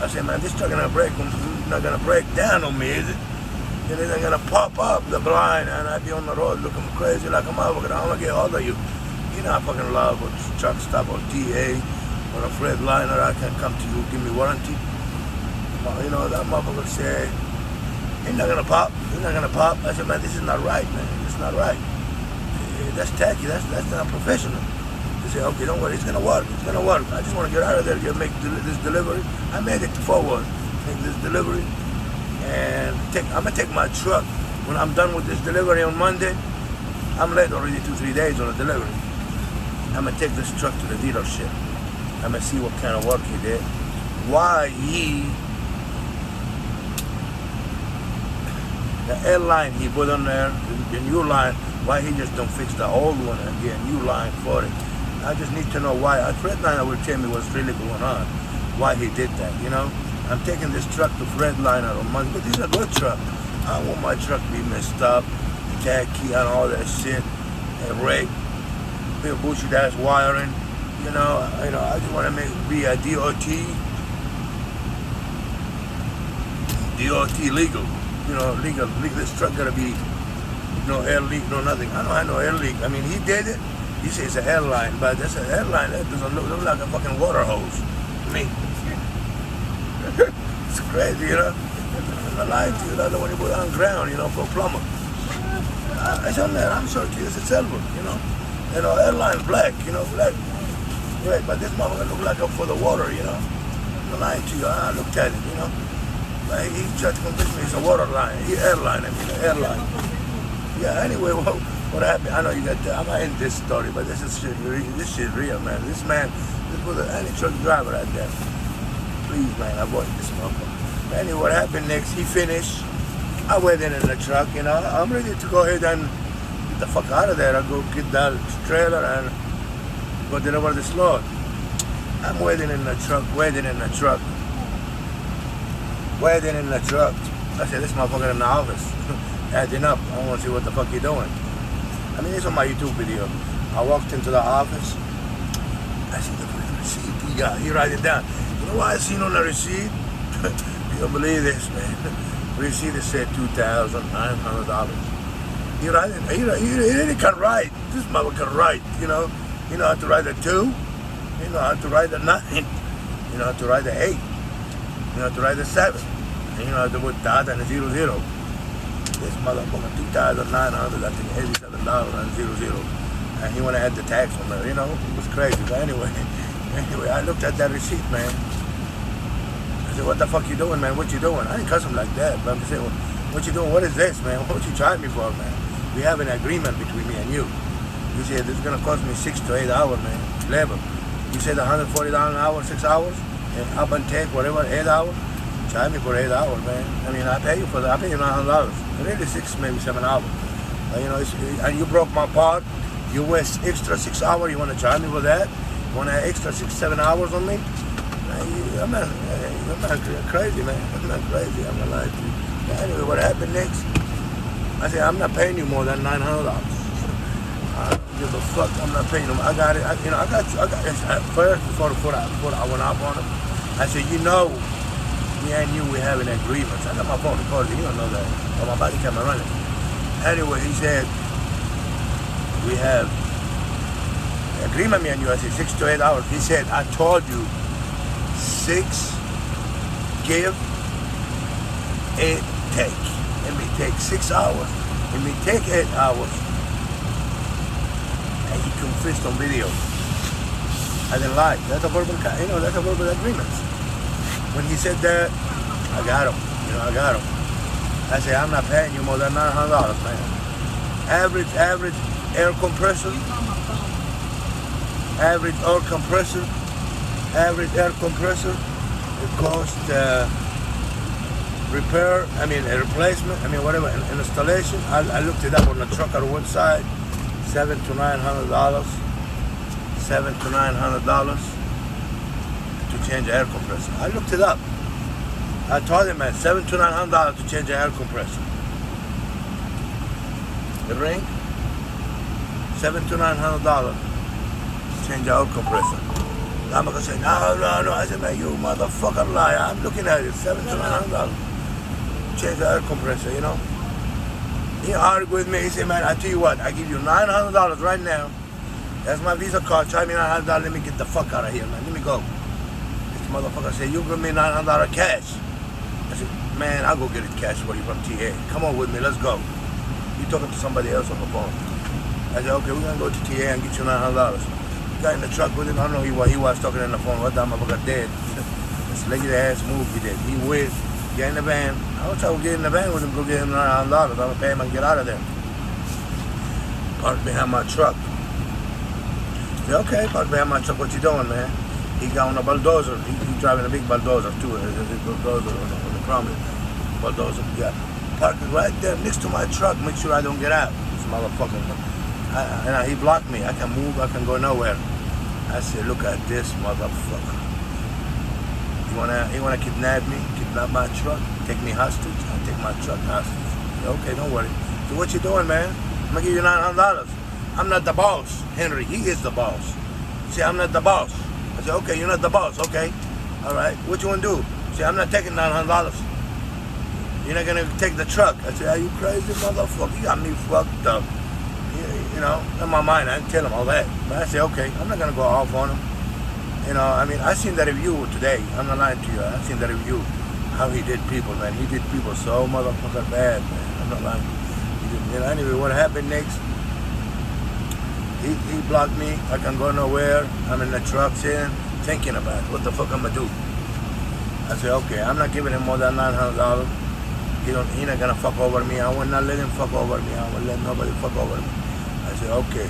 I say, man, this truck not gonna break down on me, is it? And then they're gonna pop up the blind, and I be on the road looking crazy like a motherfucker. I wanna get hold of you. You know, I fucking love a truck stop or TA or a Freightliner. I can come to you, give me warranty. You know, that motherfucker said, he's not gonna pop. I said, man, this is not right, man. It's not right. That's tacky. That's not professional. They say, okay, don't worry, it's gonna work. I just want to get out of there, make this delivery. I made it forward, make this delivery, and I'm gonna take my truck. When I'm done with this delivery on Monday, I'm late already 2-3 days on the delivery. I'm gonna take this truck to the dealership. I'm gonna see what kind of work he did. Why the airline he put on there, the new line, why he just don't fix the old one and get a new line for it. I just need to know why. A Freightliner will tell me what's really going on, why he did that, you know? I'm taking this truck to Freightliner on Monday, but this is a good truck. I don't want my truck to be messed up, tacky and all that shit, and rape, big bullshit ass wiring, you know, I just want to be a DOT legal, you know, legal. This truck gotta be no air leak, no nothing. I don't have no air leak. I mean, he did it. He says it's an airline, but that's an airline. That doesn't look like a fucking water hose to me. It's crazy, you know. I'm not lying to you. That's the one you put on ground, you know, for a plumber. It's on there. I'm sure it's a silver, you know. Airline black, you know, black. Right, but this motherfucker look like for the water, you know. I'm not lying to you. I looked at it, you know. But he tried to convince me it's a water line, airline, airline. Yeah, anyway, what happened? I know you got I'm not in this story, but this shit real, man. This was any truck driver out there. Please, man, avoid this motherfucker. Anyway, what happened next, he finished. I went in the truck, you know. I'm ready to go ahead and get the fuck out of there. I go get that trailer and go deliver this load. I'm waiting in the truck. I said, this motherfucker in the office, acting up. I want to see what the fuck he doing. I mean, it's on my YouTube video. I walked into the office. I see the receipt he write it down. You know what I seen on the receipt? You don't believe this, man. Receipt said $2,900. He write it. He really can write. This mother can write. You know how to write a 2. You know how to write a 9. You know how to write a 8. You know how to write a 7. And you know how to put dot and a 00. This motherfucker $2,900. I think $87 and 00. And he want to add the tax on there. You know, it was crazy. But anyway, I looked at that receipt, man. I said, what the fuck you doing, man? What you doing? I didn't cuss him like that, but I'm just saying, what you doing? What is this, man? What you trying me for, man? We have an agreement between me and you. You said this is gonna cost me 6 to 8 hours, man. Labor. You said $140 an hour, 6 hours, and up and take whatever 8 hours. Charge me for 8 hours, man. I mean, I pay you for that. I pay you $900. Really 6, maybe 7 hours. You know, and you broke my part. You waste extra 6 hours. You want to charge me for that? You want to add extra 6, 7 hours on me? I'm not crazy, man. I'm not crazy. I'm not lying to you. But anyway, what happened next? I said, I'm not paying you more than $900. I don't give a fuck. I'm not paying them. I got it. I got first before I went off on him. I said, you know, me and you, we have an agreement. I got my phone recorded. You don't know that. But my body camera running. Anyway, he said, we have an agreement, me and you. I said 6 to 8 hours. He said, I told you 6 give, 8 take. Let me take 6 hours. Let me take 8 hours. And he confessed on video. I didn't lie. That's a verbal, that's a verbal agreement. When he said that, I got him. I got him. I said, I'm not paying you more than $900, man. Average air compressor. Average air compressor. It costs replacement. Whatever, installation. I looked it up on the trucker website. $700 to $900. $700 to $900 to change the air compressor. I looked it up. I told him, man, $700 to $900 to change the air compressor. The ring, $700 to $900 to change the air compressor. I'm gonna say, no. I said, man, you motherfucker liar. I'm looking at it, $700 to $900 to change the air compressor, you know. He argued with me. He said, man, I tell you what, I give you $900 right now. That's my Visa card. Charge me $900. Let me get the fuck out of here, man. Let me go. This motherfucker said, you give me $900 cash. I said, man, I'll go get it cash for you from TA. Come on with me. Let's go. He talking to somebody else on the phone. I said, okay, we're going to go to TA and get you $900. Got in the truck with him. I don't know he was talking on the phone. What that motherfucker dead. This lazy ass move he did. He went, get in the van. I was trying to get in the van with him, go get him $900. I'm going to pay him and get out of there. Parked behind my truck. I said, okay, parked behind my truck. What you doing, man? He got on a bulldozer. He driving a big bulldozer too. A bulldozer on the promise. Bulldozer, yeah. Parked right there next to my truck. Make sure I don't get out. This motherfucker. He blocked me. I can move. I can go nowhere. I said, look at this motherfucker. You wanna kidnap me? Kidnap my truck? Take me hostage? I'll take my truck hostage. Said, okay, don't worry. So what you doing, man? I'm gonna give you $900. I'm not the boss, Henry. He is the boss. He said, I'm not the boss. I said, okay, you're not the boss. Okay. All right. What you want to do? He said, I'm not taking $900. You're not going to take the truck. I said, are you crazy, motherfucker? You got me fucked up. In my mind, I didn't tell him all that. But I said, okay, I'm not going to go off on him. I seen that review today. I'm not lying to you. I seen that review, how he did people, man. He did people so motherfucking bad, man. I'm not lying to you. Anyway, what happened next? He blocked me. I can go nowhere. I'm in the truck sitting, thinking about what the fuck I'm gonna do. I said, okay, I'm not giving him more than $900. He not gonna fuck over me. I will not let him fuck over me. I will let nobody fuck over me. I said, okay.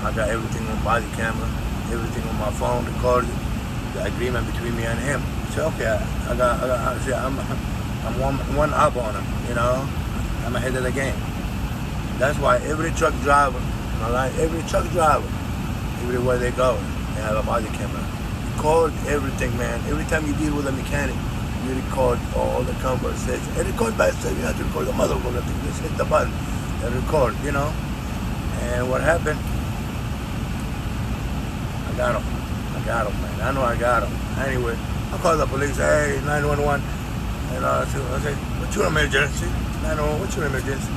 I got everything on body camera, everything on my phone recorded, the agreement between me and him. I said, okay, I said, I'm one up on him, you know. I'm ahead of the game. That's why every truck driver, every truck driver, everywhere they go, they have a body camera. Record everything, man. Every time you deal with a mechanic, you record all the conversations. And record by itself. You have to record the motherfucker thing. Just hit the button and record, you know. And what happened? I got him, man. I know I got him. Anyway, I called the police. Hey, 911. And I said, what's your emergency? 911, what's your emergency?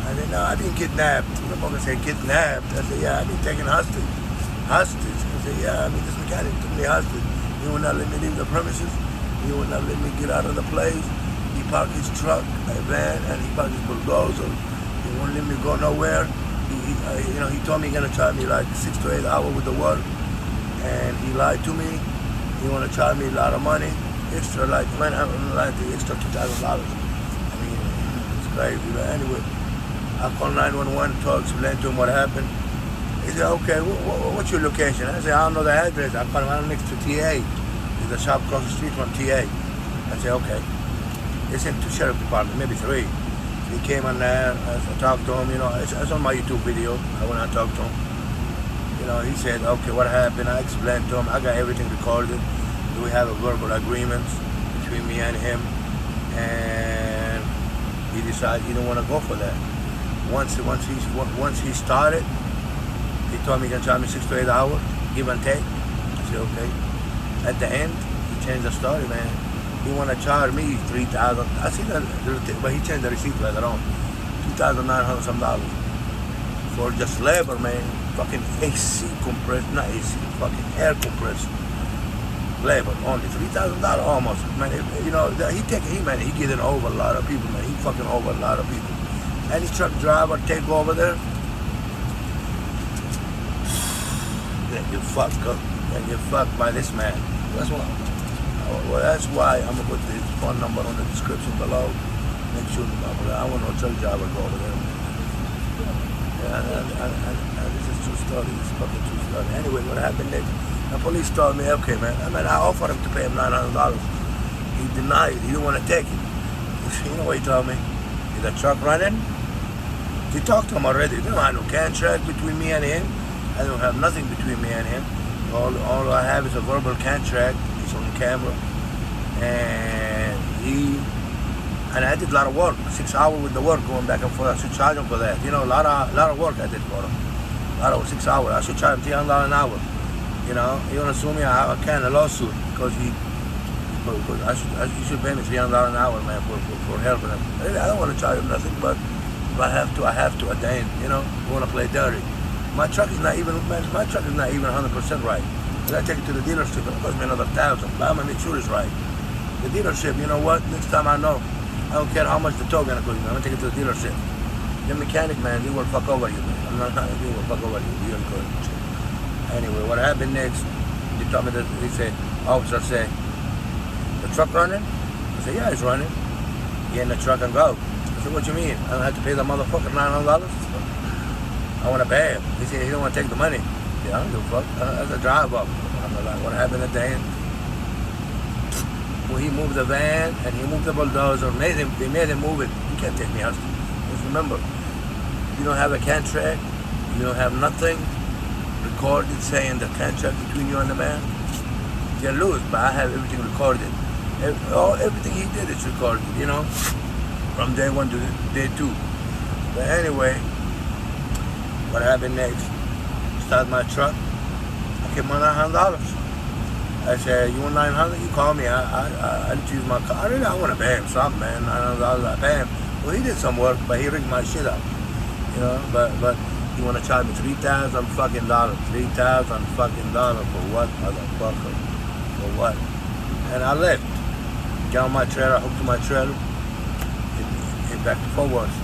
I said, no, I've been kidnapped. The motherfucker said, kidnapped? I said, yeah, I've been taken hostage. Hostage? I said, yeah, this mechanic took me hostage. He will not let me leave the premises. He will not let me get out of the place. He parked his truck, a van, and he parked his bulldozer. He won't let me go nowhere. He told me he's gonna charge me like 6 to 8 hours with the work, and he lied to me. He wanna charge me a lot of money, extra, like, man, I'm lying to you, extra $2,000. I mean, it's crazy. But anyway, I called 911 to explain to him what happened. He said, okay, what's your location? I said, I don't know the address. I called him, I'm next to TA. There's a shop across the street from TA. I said, okay. They sent to sheriff department, maybe 3. He came on there, I talked to him, you know, it's on my YouTube video. I went and talked to him. You know, he said, okay, what happened? I explained to him, I got everything recorded. We have a verbal agreement between me and him. And he decided he didn't want to go for that. Once he started, he told me he can charge me 6 to 8 hours, give and take. I said, okay. At the end, he changed the story, man. He want to charge me $3,000. I see that, but he changed the receipt later on. $2,900 some dollars for just labor, man. Fucking AC compressed, not AC, fucking air compressed labor only. $3,000 almost, man. You know, he getting over a lot of people, man. He fucking over a lot of people. Any truck driver take over there, then you fucked up. Then you fucked by this man. That's why. Well, that's why I'm gonna put his phone number on the description below. Make sure I want no truck driver go over there. Yeah, and this is true story. This is fucking true story. Anyway, what happened next? The police told me, okay, man. I offered him to pay him $900. He denied. He didn't want to take it. You know what he told me? Is the truck running? He talked to him already. They don't have no contract between me and him. I don't have nothing between me and him. All I have is a verbal contract. It's on camera. And I did a lot of work. 6 hours with the work going back and forth. I should charge him for that. You know, a lot of work I did for him. A lot of 6 hours. I should charge him $300 an hour. You know, he want to sue me. I can't a lawsuit because he should pay me $300 an hour, man, for helping him. I don't want to charge him nothing, but if I have to at the end. You know, I want to play dirty. My truck is not even 100% right. If I take it to the dealership, it'll cost me another $1,000. But I'm gonna make sure it's right. The dealership, you know what? Next time I know, I don't care how much the tow gonna cost me. I'm gonna take it to the dealership. The mechanic, man, he will fuck over you, man. I'm not he will fuck over you. You're good. Anyway, what happened next? He told me that officer said, the truck running? I said, yeah, it's running. Get in the truck and go. I said, what you mean? I don't have to pay the motherfucker $900? I want to pay him. He said he don't want to take the money. Yeah, I don't give a fuck. That's a drive up. I'm like, what happened at the end? Well, he moved the van and he moved the bulldozer. They made him move it. You can't take me hostage. Just remember, you don't have a contract. You don't have nothing recorded saying the contract between you and the man. You lose, but I have everything recorded. Everything he did is recorded, you know, from day 1 to day 2. But anyway, what happened next? Start my truck. I gave him $900. I said, you want $900? You call me. I didn't use my car. I want to pay him something, man. $900. I pay him. Well, he did some work, but he rigged my shit up. You know, but you want to charge me $3,000 fucking dollars? $3,000 fucking dollars for what, motherfucker? For what? And I left. Got on my trailer, hooked to my trailer, hit back to Fort Worth.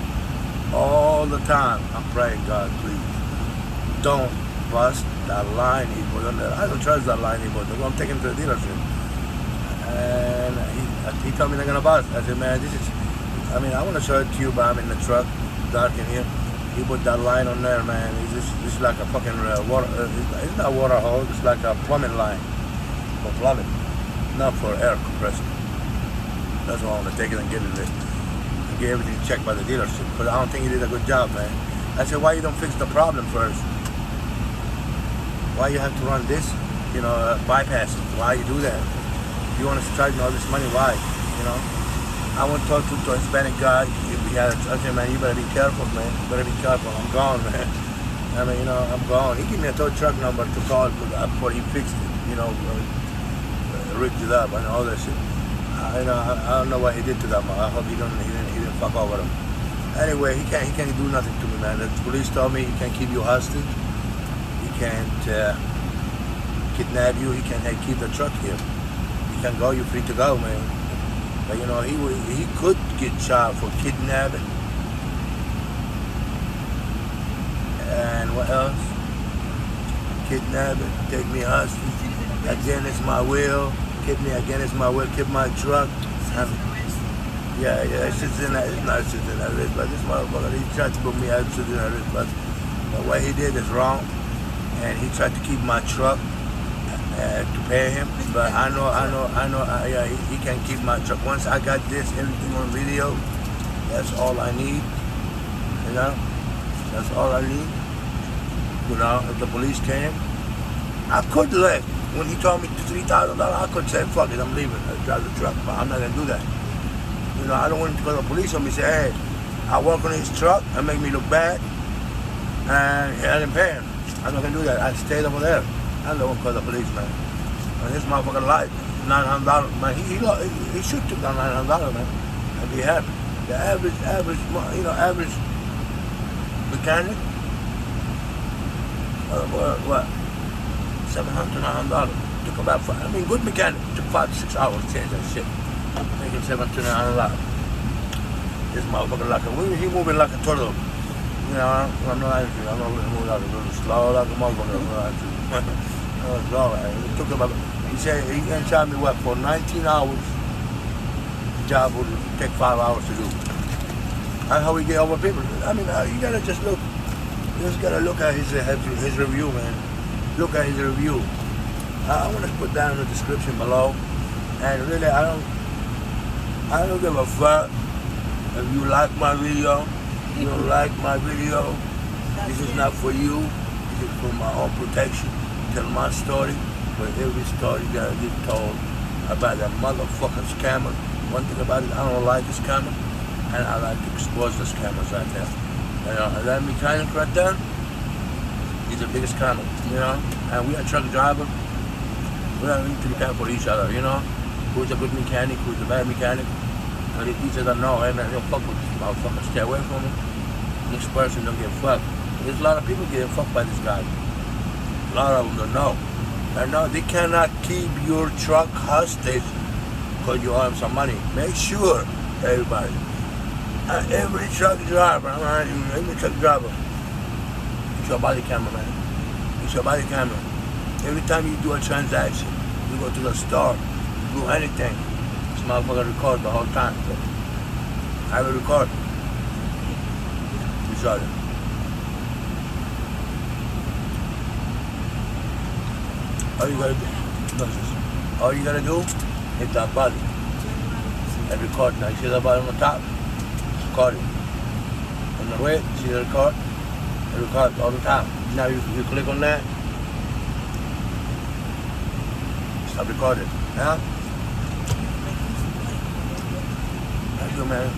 All the time, I'm praying, God, please, don't bust that line he put on there. I don't trust that line he put. I'm taking him to the dealership. And he told me they're gonna bust. I said, man, this is, I mean, I want to show it to you, but I'm in the truck, dark in here. He put that line on there, man. It's like a fucking water, it's not water hose, it's like a plumbing line. For plumbing, not for air compressor. That's why I want to take it and get it there. And get everything checked by the dealership. Because I don't think he did a good job, man. I said, why you don't fix the problem first? Why you have to run this, bypass it? Why you do that? You want to charge me all this money, why? I went to talk to a Hispanic guy. I said, man, you better be careful, man. You better be careful. I'm gone, man. I mean, I'm gone. He gave me a tow truck number to call before he fixed it, rigged it up and all that shit. I don't know what he did to them. I hope he didn't fuck over them. Anyway, he can't do nothing to me, man. The police told me he can't keep you hostage. He can't kidnap you. He can't keep the truck here. You can go. You're free to go, man. But he could get charged for kidnapping. And what else? Kidnapping, take me hostage, against my will, keep me against my will, keep my truck. Yeah, it's not sitting at risk, but this motherfucker, he tried to put me out sitting at risk, but what he did is wrong, and he tried to keep my truck to pay him, but I know, he can keep my truck. Once I got everything on video, that's all I need, that's all I need. If the police came, I could leave. When he told me $3,000, I could say, fuck it, I'm leaving. I'll drive the truck, but I'm not going to do that. I don't want him to call the police on me and say, hey, I work on his truck and make me look bad, and I didn't pay him. I'm not going to do that. I stayed over there. I don't want to call the police, man. And this motherfucker lied. $900, man. He should take that $900, man, and be happy. The average mechanic, what? $700, $900. Took about good mechanic. Took 5 to 6 hours to change that shit. Making $700 to $900. This motherfucker he moving like a turtle. I'm not angry. I'm not really moving like a little slow like a motherfucker. Slow. It took him he said he can charge me for 19 hours. The job would take 5 hours to do. That's how we get over people. You gotta just look. You just gotta look at his review, man. Look at his review. I want to put down in the description below. And really, I don't give a fuck if you like my video. You don't like my video. This is not for you. This is for my own protection. Tell my story. But every story gotta get told about that motherfucking scammer. One thing about it, I don't like the scammer, and I like to expose the scammers right there. And that mechanic right there, he's the biggest scammer, And we are truck driver. We need to look out for each other, Who's a good mechanic, who's a bad mechanic. And each other know, hey man, don't fuck with this motherfucker, stay away from him. This person don't get fucked. There's a lot of people getting fucked by this guy. A lot of them don't know. And now they cannot keep your truck hostage because you owe them some money. Make sure, everybody, every truck driver, it's your body camera, man. It's your body camera. Every time you do a transaction, you go to the store, do anything, this motherfucker record the whole time. I will record. You saw it. All you gotta do, hit that button and record. Now you see that button on the top? Record it. On the red, see the record? It records all the time. Now you click on that, stop recording. Thank you, man.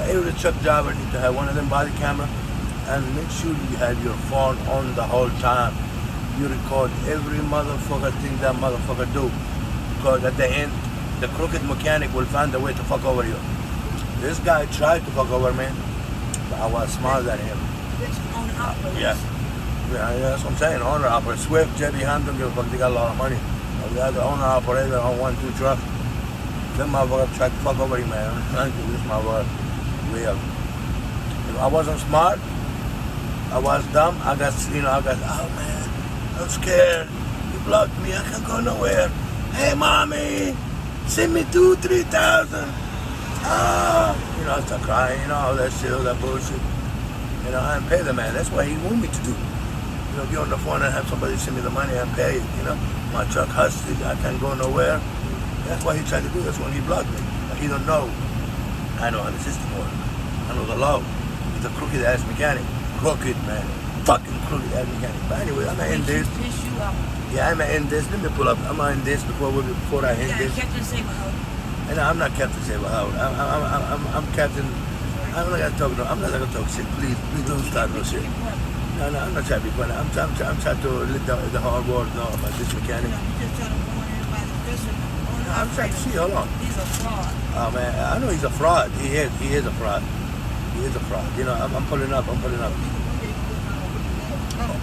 Every truck driver needs to have one of them body camera, and make sure you have your phone on the whole time. You record every motherfucker thing that motherfucker do. Because at the end, the crooked mechanic will find a way to fuck over you. This guy tried to fuck over me, but I was smarter than him. Yeah, that's what I'm saying. Owner operator, Swift, JB Hunt, don't give a fuck, they got a lot of money. We have the owner operator on 1-2 truck. Them motherfuckers tried to fuck over you, man. This motherfucker real. I wasn't smart. I was dumb. I got, oh man, I'm scared. He blocked me. I can't go nowhere. Hey, mommy, send me 3,000. I start crying, all that shit, all that bullshit. I didn't pay the man. That's what he wanted me to do. Get on the phone and have somebody send me the money and pay it, My truck hostage, I can't go nowhere. That's what he tried to do. That's when he blocked me. But he don't know. I know how the system works. I know the law. He's a crooked ass mechanic. Crooked, man. Fucking crooked ass mechanic. But anyway, I'm gonna end this. Piss you out. Yeah, I'm gonna end this. Let me pull up. I'm gonna end this before I end Yeah, this. Captain Saberhout. And I'm not Captain Saberhout. I'm Captain. I'm not gonna talk. No, I'm not gonna talk shit. Please don't start no shit. No, I'm not trying to be funny. I'm trying to let the whole world know about this mechanic. You just trying to warn everybody, especially on the I'm trying to see. Hold on. He's a fraud. Oh man, I know he's a fraud. He is a fraud. He is a fraud. I'm pulling up.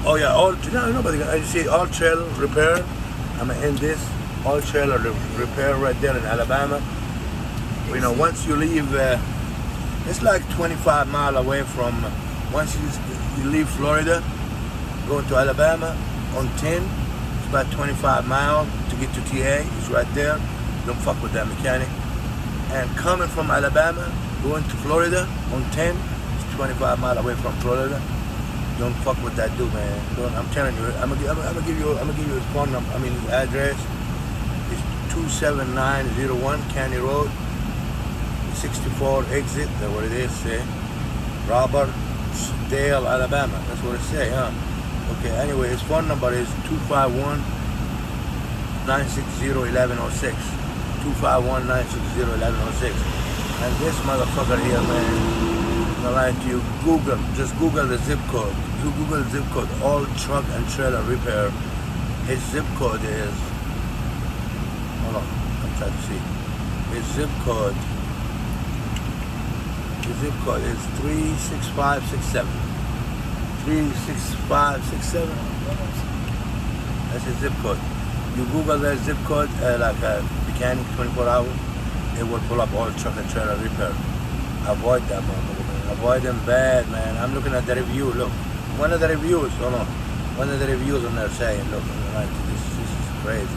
Oh yeah, nobody. You see, all trailer repair. I'm gonna end this. All trailer repair right there in Alabama. Once you leave, it's like 25 miles away from. Once you leave Florida, going to Alabama on 10, it's about 25 miles to get to TA. It's right there. Don't fuck with that mechanic. And coming from Alabama, going to Florida on 10, it's 25 miles away from Florida. Don't fuck with that dude, man. I'm telling you, I'm gonna give you his phone number. His address. It's 27901 County Road, 64 exit. That's what it is. Robertsdale, Alabama. That's what it say, huh? Okay. Anyway, his phone number is 251-960-1106. 251-960-1106. And this motherfucker here, man, I'm gonna lie to you. Just Google the zip code. You Google the zip code. All truck and trailer repair. His zip code is. Hold on, I'm trying to see. His zip code is 36567. 36567. That's his zip code. You Google that zip code, like a mechanic 24 hours, it will pull up all truck and trailer repair. Avoid that motherfucker, man. Avoid them bad, man. I'm looking at the review. Look, one of the reviews on there saying, look, this is crazy.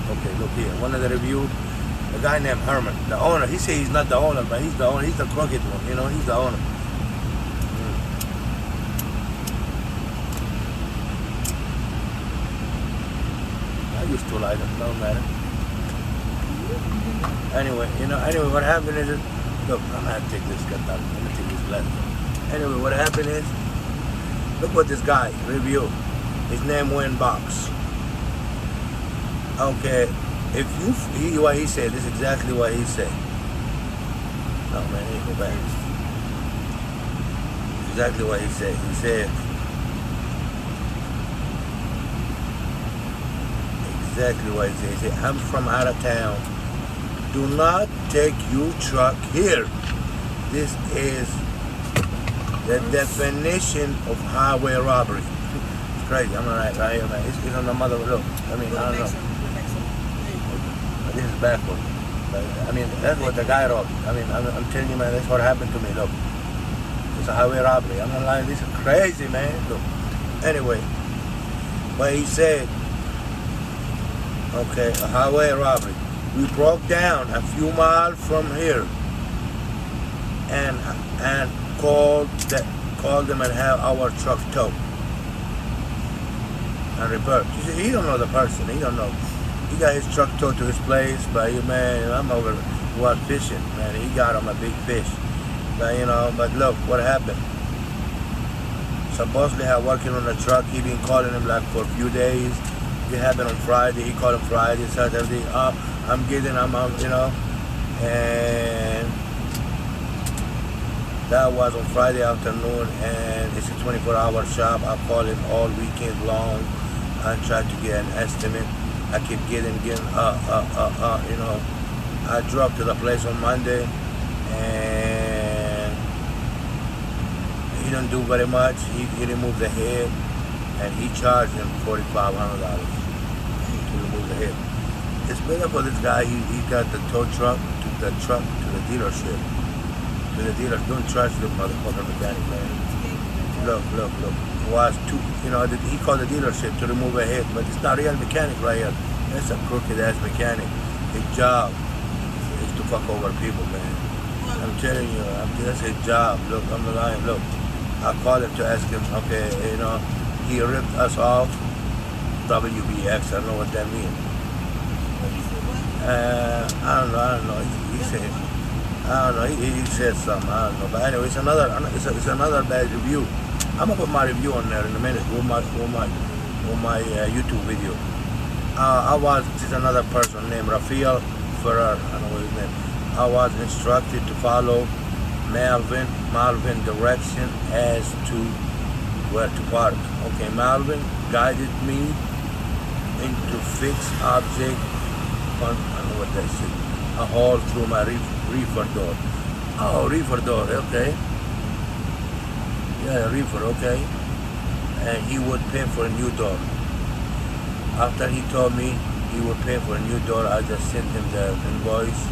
Okay, look here. One of the reviews, a guy named Herman, the owner. He says he's not the owner, but he's the owner. He's the crooked one. He's the owner. I used to like him. No matter. Anyway, what happened is, look, I'm gonna take this cut out. I'm gonna take this glass off. Anyway, what happened is, look what this guy review. His name Wayne Box. Okay, what he said, this is exactly what he said. No man, he go back. Exactly what he said. He said exactly what he said. He said, I'm from out of town. Do not take your truck here. This is the definition of highway robbery. It's crazy. I'm right here, man. It's on the mother. Look, I don't know. This is backward. That's what the guy wrote. I'm telling you, man, that's what happened to me. Look, it's a highway robbery. I'm not lying. This is crazy, man. Look. Anyway, what he said. Okay, a highway robbery. We broke down a few miles from here and called them and have our truck towed and repaired. You see, he don't know the person. He don't know. He got his truck towed to his place, but man, I'm over fishing, man. He got him a big fish, but look what happened. Supposedly, I working on the truck. He been calling him like for a few days. It happened on Friday. He called him Friday, Saturday. I'm getting, and that was on Friday afternoon, and it's a 24-hour shop. I called him all weekend long and tried to get an estimate. I keep getting, I drove to the place on Monday, and he didn't do very much. He removed the head, and he charged him $4,500 to remove the head. It's better for this guy. He got the tow truck, took the truck to the dealership. to the dealer. Don't trust the motherfucker mechanic, man. Look. Was too, he called the dealership to remove a hit, but it's not real mechanic right here. It's a crooked ass mechanic. His job is to fuck over people, man. I'm telling you, that's his job. Look, I'm not lying. Look, I called him to ask him, okay, he ripped us off. WBX, I don't know what that means. I don't know. He said, I don't know. He said something. I don't know. But anyway, it's another bad review. I'm gonna put my review on there in a minute with my YouTube video. This is another person named Rafael Ferrer. I don't know his name. I was instructed to follow Malvin direction as to where to park. Okay, Malvin guided me into fixed object. I don't know what that is. A hole through my reefer door. Oh, reefer door. Okay. Yeah, reefer, okay. And he would pay for a new door. After he told me he would pay for a new door, I just sent him the invoice.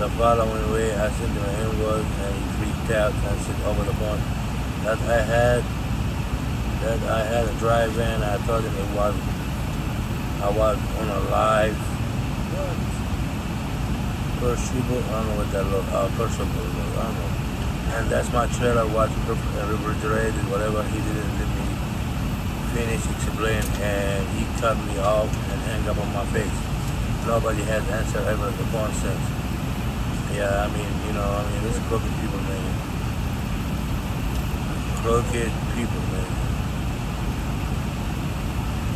The following way, I sent him an invoice and he freaked out and said over the phone that I had a drive-in. I told him I was on a live perishable, I don't know what that looks, perishable, I don't know. And that's my trailer was refrigerated, whatever. He didn't let me finish explain, and he cut me off and hung up on my face. Nobody has answered ever the phone since. Yeah, it's crooked people, man. Crooked people, man.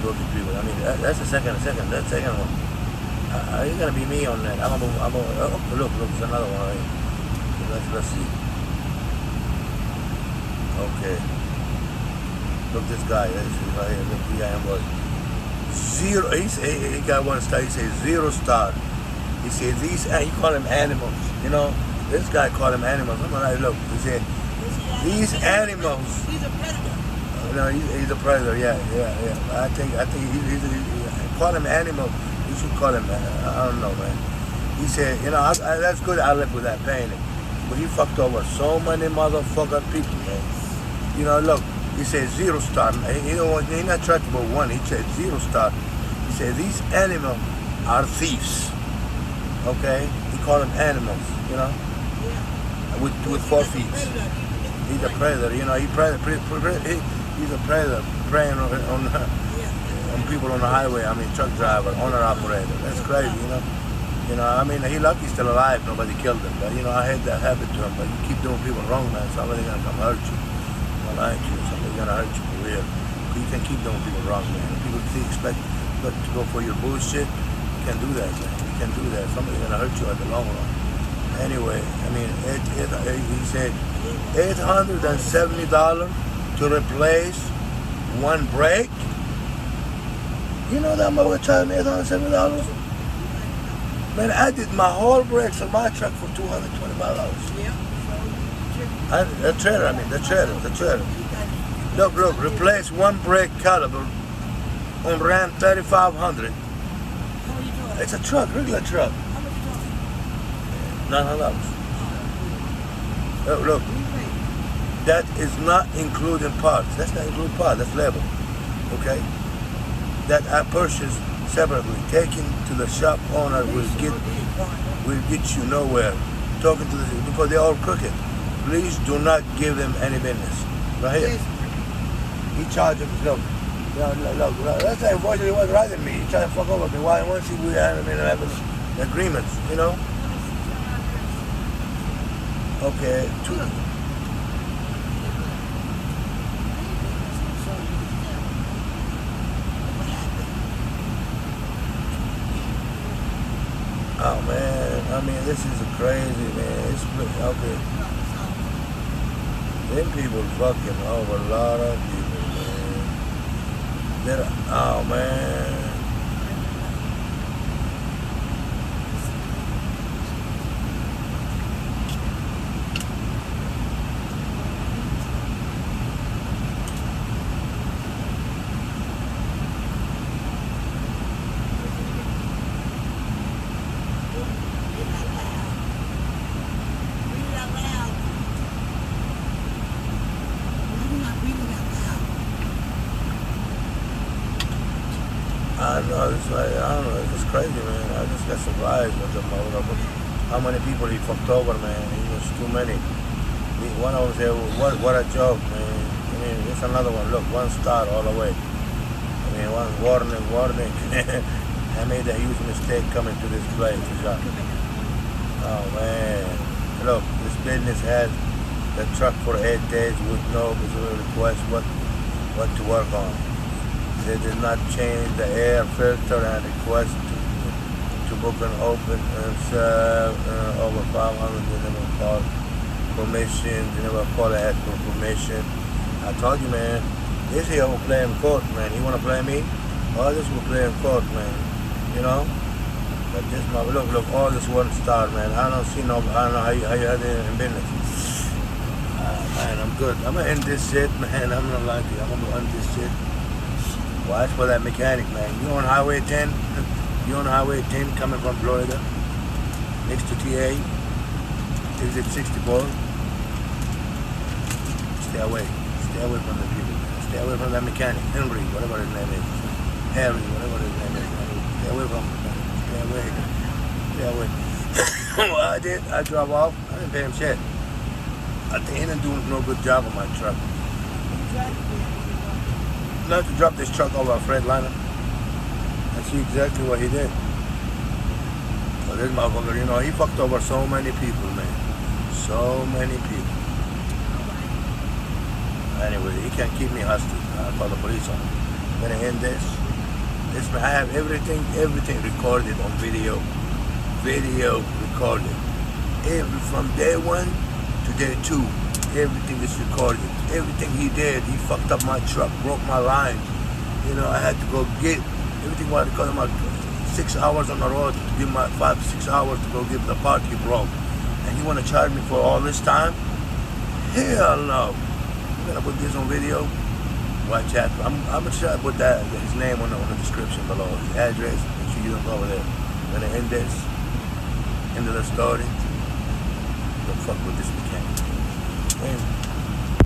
Crooked people. That's the second one. It's gonna be me on that. Look, there's another one. Right? Let's see. Okay. Look, this guy. This is right here. Look, the guy was zero. He got one star. He says 0 star. He said these. He called them animals. This guy called them animals. I'm like, look. He said these animals. He's a predator. No, he's a predator. Yeah. I think he's call him animal. You should call him. I don't know, man. He said, that's good. I live with that pain. But he fucked over so many motherfucking people, man. Look, he said 0 star. He not tractable 1. He said 0 star. He said these animals are thieves. Okay, he called them animals. Yeah. With 4 feet. He's a predator. He's a predator preying on people on the highway. Truck driver, owner operator. That's crazy. He lucky he's still alive. Nobody killed him. But I hate that habit to him. But you keep doing people wrong, man. Somebody's gonna come hurt you. I'm lying to you. Somebody's gonna hurt you for real. You can keep doing people wrong, man. People expect to go for your bullshit. You can't do that, man. You can't do that. Somebody's gonna hurt you at the long run. Anyway, he said $870 to replace 1 brake. You know that mother charged me $870? Man, I did my whole brakes on my truck for $225. Yeah. The trailer. Look, replace 1 brake caliber on Ram 3500. How are you doing? It's a truck, regular truck. How much you $900. Look, that is not including parts. That's not including parts, that's labor. Okay? That I purchased separately. Taken to the shop owner will get you nowhere. Talking to because they're all crooked. Please do not give them any business. Right here. He charged him, look, that's like voice he was riding me. He tried to fuck over me. Why once we had him in agreements, Okay, oh man, this is crazy, man. It's okay. Them people fucking over a lot of people, man. Oh man. I know, it's like, I don't know, it's just crazy, man. I just got surprised with the how many people he fucked over, man. He was too many. One of them said, what a joke, man. I mean, it's another one. Look, 1 star all the way. I mean, one warning. I made a huge mistake coming to this place. Oh, man. Look, this business had the truck for 8 days with no request what to work on. They did not change the air filter and request to book and open and serve over 500. They never called permission. They never called ahead for permission. I told you, man. This here will play in court, man. You want to play me? All this will play in court, man. You know? But this, look, all this 1 star, man. I don't know how you had it in business. Man, I'm good. I'm gonna end this shit, man. I'm not like you. I'm gonna end this shit. Watch for that mechanic, man. You on Highway 10? You on Highway 10 coming from Florida? Next to TA? Exit 64? Stay away. Stay away from the people, man. Stay away from that mechanic. Henry, whatever his name is. Harry, whatever his name is. Stay away from him, man. Stay away. Stay away. What I did, I drove off. I didn't pay him shit. I think he didn't do no good job on my truck. Not to drop this truck over a Freightliner. I see exactly what he did. So this motherfucker, you know, he fucked over so many people, man. So many people. Anyway, he can't keep me hostage. I'll call the police on him. I'm gonna end this. I have everything recorded on video. Video recorded. From day 1 to day 2, everything is recorded. Everything he did, he fucked up my truck, broke my line. You know, I had to go get everything was because of my 6 hours on the road to give my 5-6 hours to go get the part he broke. And you want to charge me for all this time? Hell no. I'm gonna put this on video. Watch out. I'm gonna try to put his name on the description below, his address. Make sure you don't go over there. I'm gonna end this. End of the story.